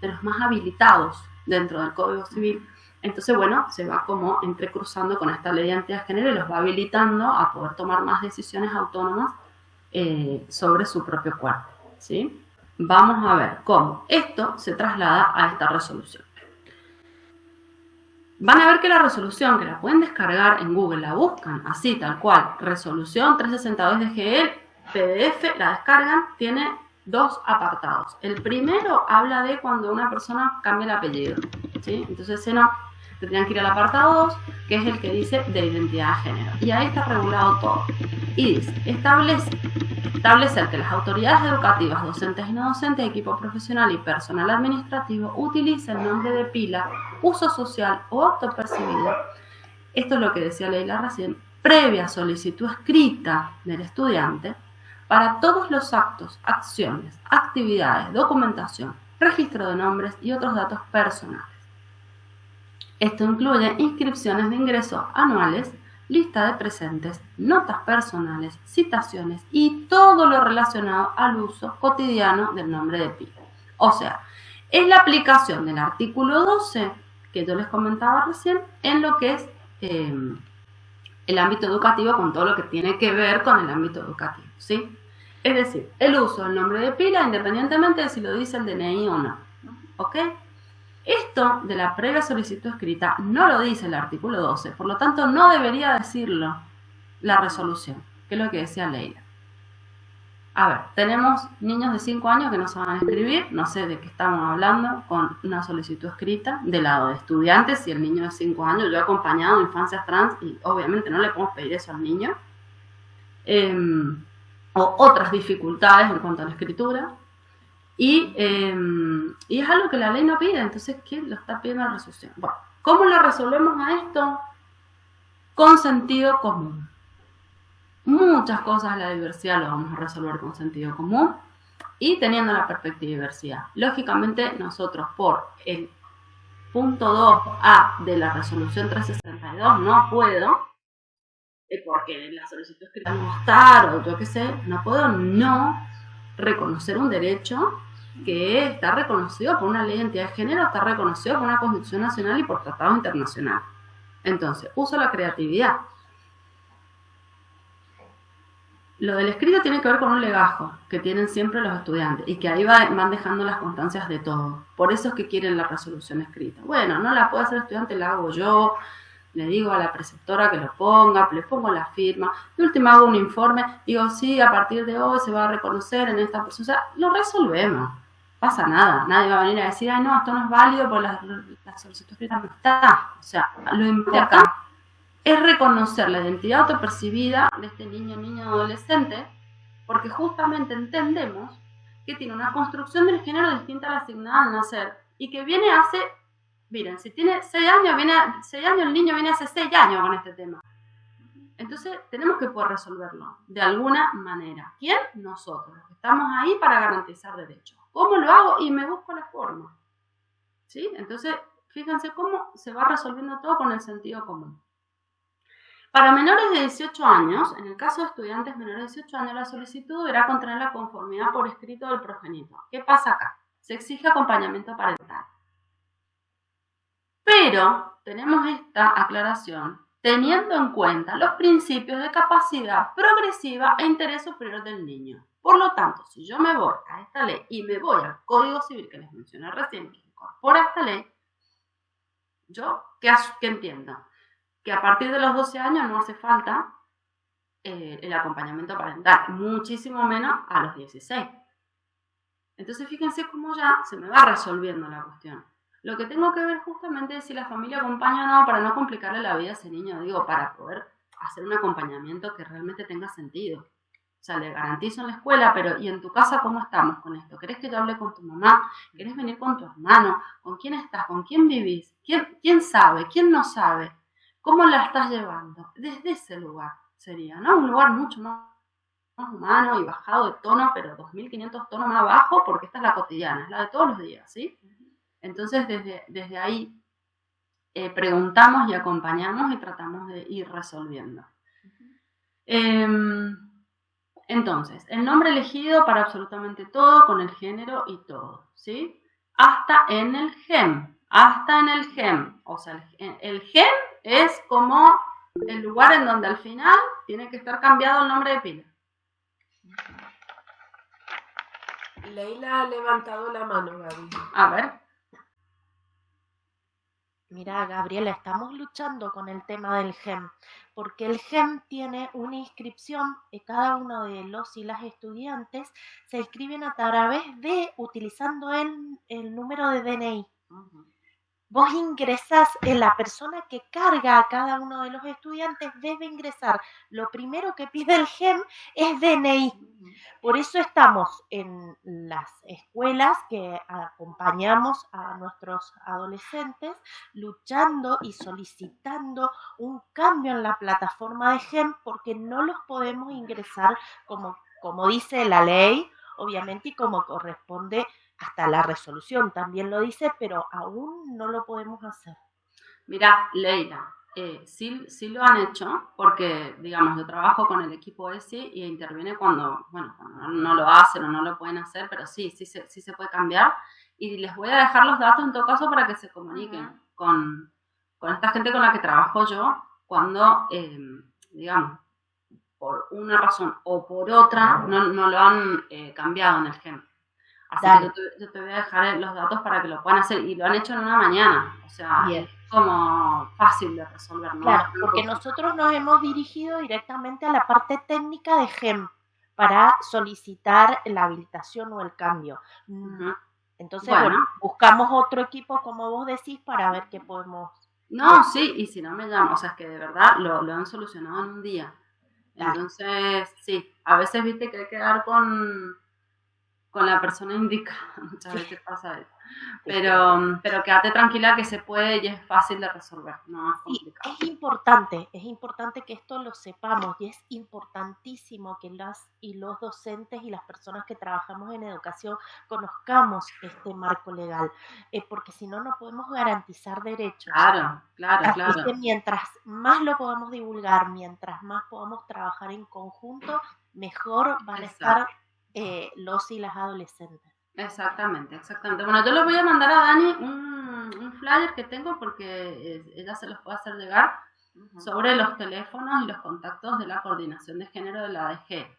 [SPEAKER 1] los más habilitados dentro del Código Civil. Entonces, bueno, se va como entrecruzando con esta ley de identidad de género y los va habilitando a poder tomar más decisiones autónomas sobre su propio cuerpo, ¿sí? Vamos a ver cómo esto se traslada a esta resolución. Van a ver que la resolución, que la pueden descargar en Google, la buscan así, tal cual, resolución 362 de GL, PDF, la descargan, tiene dos apartados. El primero habla de cuando una persona cambia el apellido, ¿sí? Entonces, ese no, tendrían que ir al apartado 2, que es el que dice de identidad de género. Y ahí está regulado todo. Y dice, establecer que las autoridades educativas, docentes y no docentes, equipo profesional y personal administrativo utilicen el nombre de pila, uso social o autopercibido. Esto es lo que decía Leila recién, previa solicitud escrita del estudiante, para todos los actos, acciones, actividades, documentación, registro de nombres y otros datos personales. Esto incluye inscripciones de ingresos anuales, lista de presentes, notas personales, citaciones y todo lo relacionado al uso cotidiano del nombre de pila. O sea, es la aplicación del artículo 12 que yo les comentaba recién en lo que es el ámbito educativo, con todo lo que tiene que ver con el ámbito educativo, ¿sí? Es decir, el uso del nombre de pila independientemente de si lo dice el DNI o no, ¿ok? Esto de la previa solicitud escrita no lo dice el artículo 12, por lo tanto no debería decirlo la resolución, que es lo que decía Leila. A ver, tenemos niños de 5 años que no saben escribir, no sé de qué estamos hablando, con una solicitud escrita del lado de estudiantes. Si el niño de 5 años, yo he acompañado infancias trans y obviamente no le podemos pedir eso al niño, o otras dificultades en cuanto a la escritura, y es algo que la ley no pide. Entonces, ¿quién lo está pidiendo la resolución? Bueno, ¿cómo lo resolvemos a esto? Con sentido común. Muchas cosas de la diversidad lo vamos a resolver con sentido común y teniendo la perspectiva de diversidad. Lógicamente, nosotros por el punto 2A de la resolución 362 no puedo, porque la solicitud escrita no va a estar, o yo qué sé, no puedo no reconocer un derecho que está reconocido por una ley de identidad de género, está reconocido por una Constitución Nacional y por tratado internacional. Entonces, uso la creatividad. Lo del escrito tiene que ver con un legajo que tienen siempre los estudiantes y que ahí van dejando las constancias de todo. Por eso es que quieren la resolución escrita. Bueno, no la puede hacer el estudiante, la hago yo, le digo a la preceptora que lo ponga, le pongo la firma, de última hago un informe, digo, sí, a partir de hoy se va a reconocer en esta persona. O sea, lo resolvemos, pasa nada, nadie va a venir a decir, ay no, esto no es válido porque la solicitud escrita no está. O sea, lo importante acá es reconocer la identidad autopercibida de este niño, niña, adolescente, porque justamente entendemos que tiene una construcción del género distinta a la asignada al nacer y que viene hace, miren, si tiene 6 años, el niño viene hace 6 años con este tema. Entonces tenemos que poder resolverlo de alguna manera. ¿Quién? Nosotros, los que estamos ahí para garantizar derechos. ¿Cómo lo hago? Y me busco la forma. ¿Sí? Entonces, fíjense cómo se va resolviendo todo con el sentido común. Para menores de 18 años, en el caso de estudiantes menores de 18 años, la solicitud deberá contener la conformidad por escrito del progenitor. ¿Qué pasa acá? Se exige acompañamiento parental. Pero tenemos esta aclaración teniendo en cuenta los principios de capacidad progresiva e interés superior del niño. Por lo tanto, si yo me voy a esta ley y me voy al Código Civil que les mencioné recién, que incorpora esta ley, ¿yo qué entiendo? Que a partir de los 12 años no hace falta el acompañamiento parental, muchísimo menos a los 16. Entonces fíjense cómo ya se me va resolviendo la cuestión. Lo que tengo que ver justamente es si la familia acompaña o no, para no complicarle la vida a ese niño, digo, para poder hacer un acompañamiento que realmente tenga sentido. O sea, le garantizo en la escuela, pero ¿y en tu casa cómo estamos con esto? ¿Querés que yo hable con tu mamá? ¿Querés venir con tu hermano? ¿Con quién estás? ¿Con quién vivís? ¿Quién sabe? ¿Quién no sabe? ¿Cómo la estás llevando? Desde ese lugar sería, ¿no? Un lugar mucho más humano y bajado de tono, pero 2500 tonos más bajo, porque esta es la cotidiana, es la de todos los días, ¿sí? Entonces, desde ahí preguntamos y acompañamos y tratamos de ir resolviendo. Entonces, el nombre elegido para absolutamente todo, con el género y todo, ¿sí? Hasta en el GEM. O sea, el GEM es como el lugar en donde al final tiene que estar cambiado el nombre de pila.
[SPEAKER 2] Leila ha levantado la mano, Gaby.
[SPEAKER 1] A ver.
[SPEAKER 4] Mira, Gabriela, estamos luchando con el tema del GEM, porque el GEM tiene una inscripción y cada uno de los y las estudiantes se inscriben a través de, utilizando el número de DNI. Vos ingresás, la persona que carga a cada uno de los estudiantes debe ingresar. Lo primero que pide el GEM es DNI. Por eso estamos en las escuelas que acompañamos a nuestros adolescentes luchando y solicitando un cambio en la plataforma de GEM, porque no los podemos ingresar como dice la ley, obviamente, y como corresponde. Hasta la resolución también lo dice, pero aún no lo podemos hacer.
[SPEAKER 1] Mirá, Leila, Sí lo han hecho, porque, digamos, yo trabajo con el equipo ESI y interviene cuando no lo hacen o no lo pueden hacer, pero sí se puede cambiar. Y les voy a dejar los datos en todo caso para que se comuniquen con esta gente con la que trabajo yo cuando, digamos, por una razón o por otra, no lo han cambiado en el gen. Así
[SPEAKER 4] Dale.
[SPEAKER 1] que yo te voy a dejar los datos para que lo puedan hacer. Y lo han hecho en una mañana. O sea,
[SPEAKER 4] Bien.
[SPEAKER 1] es como fácil de resolver, ¿no?
[SPEAKER 4] Claro, porque nosotros nos hemos dirigido directamente a la parte técnica de GEM para solicitar la habilitación o el cambio. Entonces, bueno, buscamos otro equipo, como vos decís, para ver qué podemos...
[SPEAKER 1] No, sí, y si no me llaman, o sea, es que de verdad lo han solucionado en un día. Entonces, sí, a veces viste que hay que dar con la persona indicada, muchas veces pasa eso. Pero quédate tranquila que se puede y es fácil de resolver, no es complicado.
[SPEAKER 4] Es importante que esto lo sepamos y es importantísimo que las y los docentes y las personas que trabajamos en educación conozcamos este marco legal, porque si no, no podemos garantizar derechos.
[SPEAKER 1] Claro.
[SPEAKER 4] Así que mientras más lo podamos divulgar, mientras más podamos trabajar en conjunto, mejor van a estar los y las adolescentes.
[SPEAKER 1] Exactamente. Bueno, yo les voy a mandar a Dani un flyer que tengo porque ella se los puede hacer llegar sobre los teléfonos y los contactos de la coordinación de género de la ADG.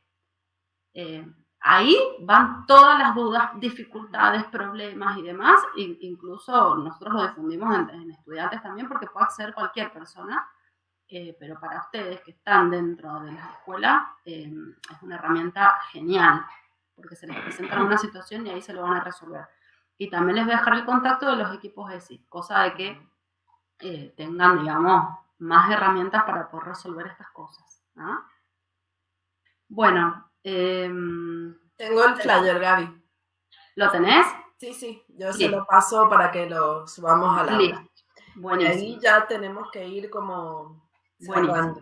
[SPEAKER 1] Ahí van todas las dudas, dificultades, problemas y demás. Incluso nosotros lo difundimos en estudiantes también porque puede acceder cualquier persona. Pero para ustedes que están dentro de la escuela es una herramienta genial porque se les presenta una situación y ahí se lo van a resolver. Y también les voy a dejar el contacto de los equipos ESI, cosa de que tengan, digamos, más herramientas para poder resolver estas cosas, ¿no? Bueno.
[SPEAKER 2] Tengo el flyer, Gaby.
[SPEAKER 1] ¿Lo tenés?
[SPEAKER 2] Sí, yo se lo paso para que lo subamos a la aula.
[SPEAKER 1] Buenísimo.
[SPEAKER 2] Y ahí ya tenemos que ir como cerrando.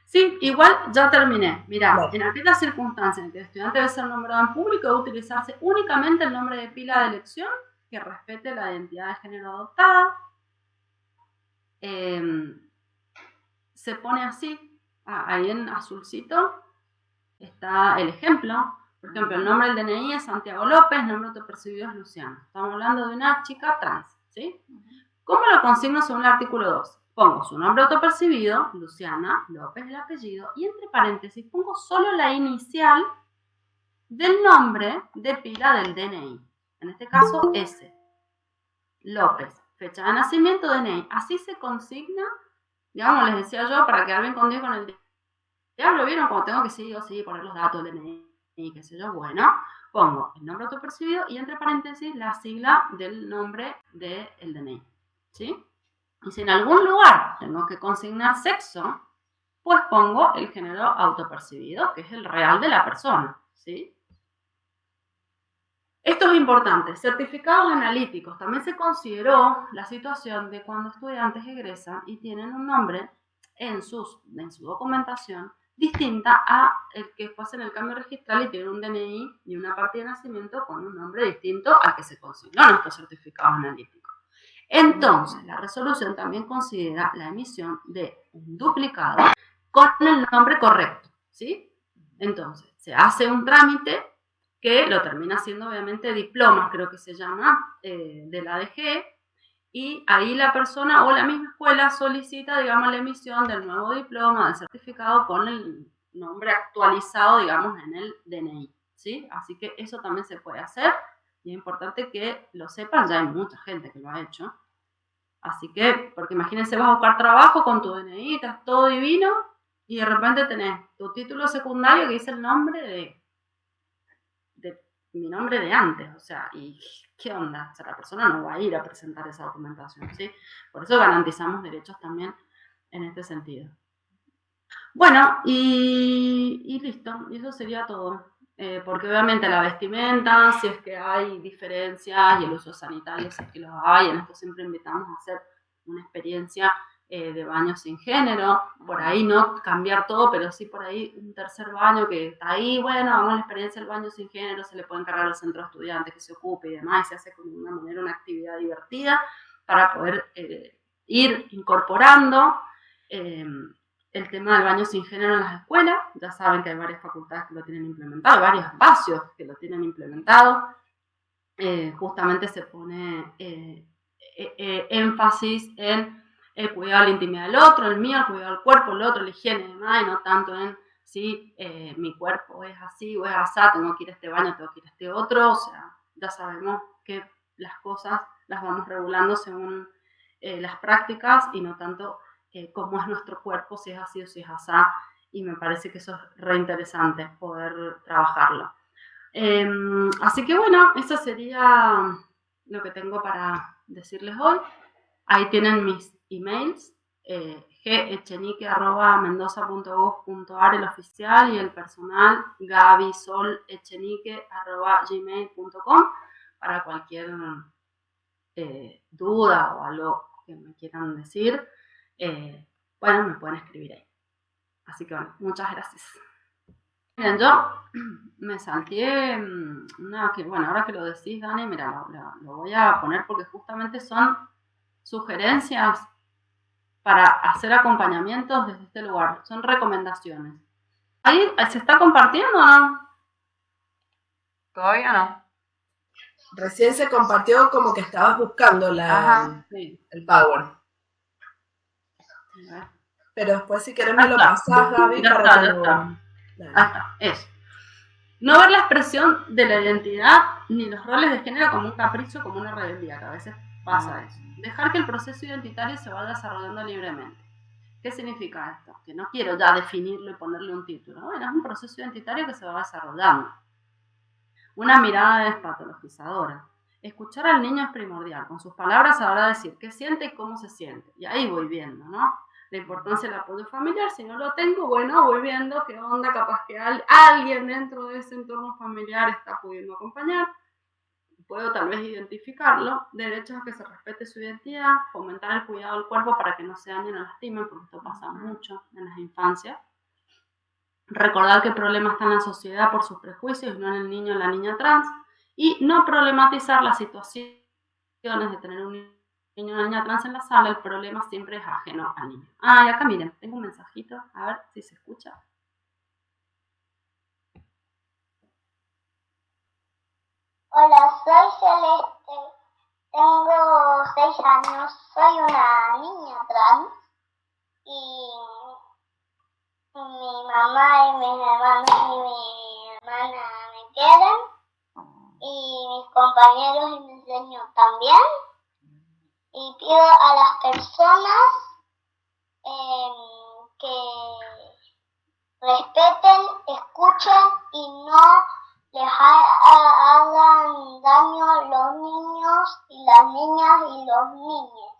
[SPEAKER 1] Sí, igual ya terminé. Mira, en aquellas circunstancias en que el estudiante debe ser nombrado en público, debe utilizarse únicamente el nombre de pila de elección que respete la identidad de género adoptada. Se pone así, ahí en azulcito está el ejemplo. Por ejemplo, el nombre del DNI es Santiago López, el nombre autopercibido es Luciano. Estamos hablando de una chica trans, ¿sí? ¿Cómo lo consigno según el artículo 2? Pongo su nombre autopercibido, Luciana López el apellido, y entre paréntesis pongo solo la inicial del nombre de pila del DNI. En este caso, S. López, fecha de nacimiento, DNI. Así se consigna, digamos, les decía yo, para quedar bien con Dios con el diablo, ¿vieron? Cuando tengo que sí poner los datos del DNI, qué sé yo, bueno, pongo el nombre autopercibido y entre paréntesis la sigla del nombre del DNI, ¿sí? Y si en algún lugar tengo que consignar sexo, pues pongo el género autopercibido, que es el real de la persona, ¿sí? Esto es importante. Certificados analíticos. También se consideró la situación de cuando estudiantes egresan y tienen un nombre en su documentación distinta a el que hacen el cambio registral y tienen un DNI y una partida de nacimiento con un nombre distinto al que se consignó en estos certificados analíticos. Entonces, la resolución también considera la emisión de un duplicado con el nombre correcto, ¿sí? Entonces, se hace un trámite que lo termina haciendo, obviamente, diplomas, creo que se llama, de la ADG, y ahí la persona o la misma escuela solicita, digamos, la emisión del nuevo diploma, del certificado con el nombre actualizado, digamos, en el DNI, ¿sí? Así que eso también se puede hacer. Y es importante que lo sepan, ya hay mucha gente que lo ha hecho. Así que, porque imagínense, vas a buscar trabajo con tu DNI, estás todo divino, y de repente tenés tu título secundario que dice el nombre de mi nombre de antes, o sea, ¿y qué onda? O sea, la persona no va a ir a presentar esa documentación, ¿sí? Por eso garantizamos derechos también en este sentido. Bueno, y listo, y eso sería todo. Porque obviamente la vestimenta, si es que hay diferencias, y el uso sanitario, si es que los hay, en esto siempre invitamos a hacer una experiencia de baño sin género, por ahí no cambiar todo, pero sí por ahí un tercer baño que está ahí, bueno, hagamos la experiencia del baño sin género, se le puede encargar al centro de estudiantes que se ocupe y demás, y se hace como una manera, una actividad divertida para poder ir incorporando el tema del baño sin género en las escuelas. Ya saben que hay varias facultades que lo tienen implementado, varios espacios que lo tienen implementado. Justamente se pone énfasis en el cuidado de la intimidad del otro, el mío, el cuidado del cuerpo, el otro, la higiene y demás, y no tanto en si mi cuerpo es así o es así, tengo que ir a este baño, tengo que ir a este otro. O sea, ya sabemos que las cosas las vamos regulando según las prácticas y no tanto cómo es nuestro cuerpo, si es así o si es así. Y me parece que eso es re interesante poder trabajarlo. Así que bueno, eso sería lo que tengo para decirles hoy. Ahí tienen mis emails, gechenique@mendoza.gov.ar el oficial, y el personal gabisolechenique@gmail.com para cualquier duda o algo que me quieran decir. Bueno, me pueden escribir ahí. Así que bueno, muchas gracias. Miren, yo me salteé una que, bueno, ahora que lo decís, Dani, mira, lo voy a poner porque justamente son sugerencias para hacer acompañamientos desde este lugar. Son recomendaciones. ¿Ahí se está compartiendo o no?
[SPEAKER 3] Todavía no.
[SPEAKER 2] Recién se compartió como que estabas buscando
[SPEAKER 1] Sí.
[SPEAKER 2] el Power. Pero después si querés me lo pasás, Gaby,
[SPEAKER 1] Ya
[SPEAKER 2] para
[SPEAKER 1] está,
[SPEAKER 2] que
[SPEAKER 1] ya
[SPEAKER 2] lo...
[SPEAKER 1] está. Ahí está, eso. No ver la expresión de la identidad ni los roles de género como un capricho, como una rebeldía, que a veces pasa eso. Dejar que el proceso identitario se vaya desarrollando libremente. ¿Qué significa esto? Que no quiero ya definirlo y ponerle un título. Bueno, es un proceso identitario que se va desarrollando. Una mirada despatologizadora. Escuchar al niño es primordial. Con sus palabras sabrá decir qué siente y cómo se siente. Y ahí voy viendo, ¿no? La importancia del apoyo familiar. Si no lo tengo, bueno, voy viendo qué onda, capaz que alguien dentro de ese entorno familiar está pudiendo acompañar. Puedo tal vez identificarlo. Derechos a que se respete su identidad. Fomentar el cuidado del cuerpo para que no se dañen o lastimen, porque esto pasa mucho en las infancias. Recordar que el problema está en la sociedad por sus prejuicios y no en el niño o la niña trans. Y no problematizar las situaciones de tener un niño o una niña trans en la sala. El problema siempre es ajeno al niño. Y acá miren, tengo un mensajito, a ver si se escucha.
[SPEAKER 5] Hola, soy Celeste, tengo 6 años, soy una niña trans y mi mamá y mis hermanos y mi hermana me quieren y mis compañeros y mis dueños también, y pido a las personas que respeten, escuchen y no les hagan daño los niños y las niñas y los niños.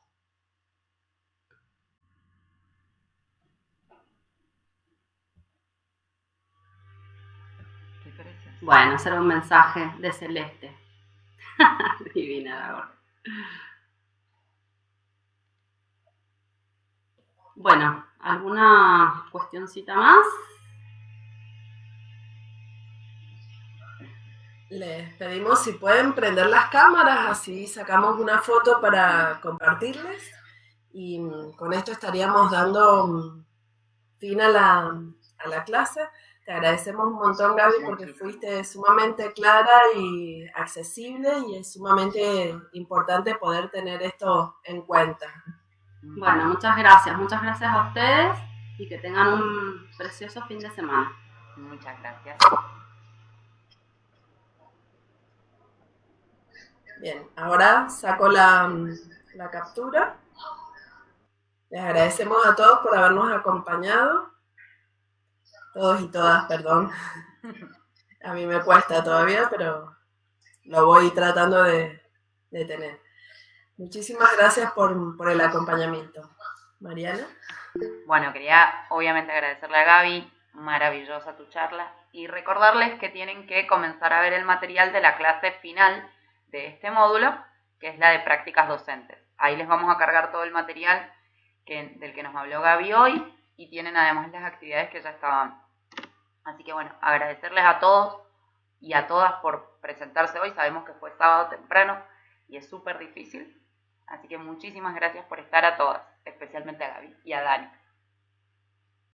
[SPEAKER 1] Bueno, ese era un mensaje de Celeste. Divina la gorda. Bueno, ¿alguna cuestioncita más?
[SPEAKER 2] Les pedimos si pueden prender las cámaras, así sacamos una foto para compartirles. Y con esto estaríamos dando fin a la clase. Te agradecemos un montón, Gaby, porque fuiste sumamente clara y accesible, y es sumamente importante poder tener esto en cuenta.
[SPEAKER 1] Bueno, muchas gracias a ustedes y que tengan un precioso fin de semana.
[SPEAKER 3] Muchas gracias.
[SPEAKER 2] Bien, ahora saco la captura. Les agradecemos a todos por habernos acompañado. Todos y todas, perdón. A mí me cuesta todavía, pero lo voy tratando de tener. Muchísimas gracias por el acompañamiento. Mariana.
[SPEAKER 3] Bueno, quería obviamente agradecerle a Gaby, maravillosa tu charla, y recordarles que tienen que comenzar a ver el material de la clase final de este módulo, que es la de prácticas docentes. Ahí les vamos a cargar todo el material del que nos habló Gaby hoy, y tienen además las actividades que ya estaban. Así que bueno, agradecerles a todos y a todas por presentarse hoy. Sabemos que fue sábado temprano y es súper difícil. Así que muchísimas gracias por estar a todas, especialmente a Gaby y a Dani.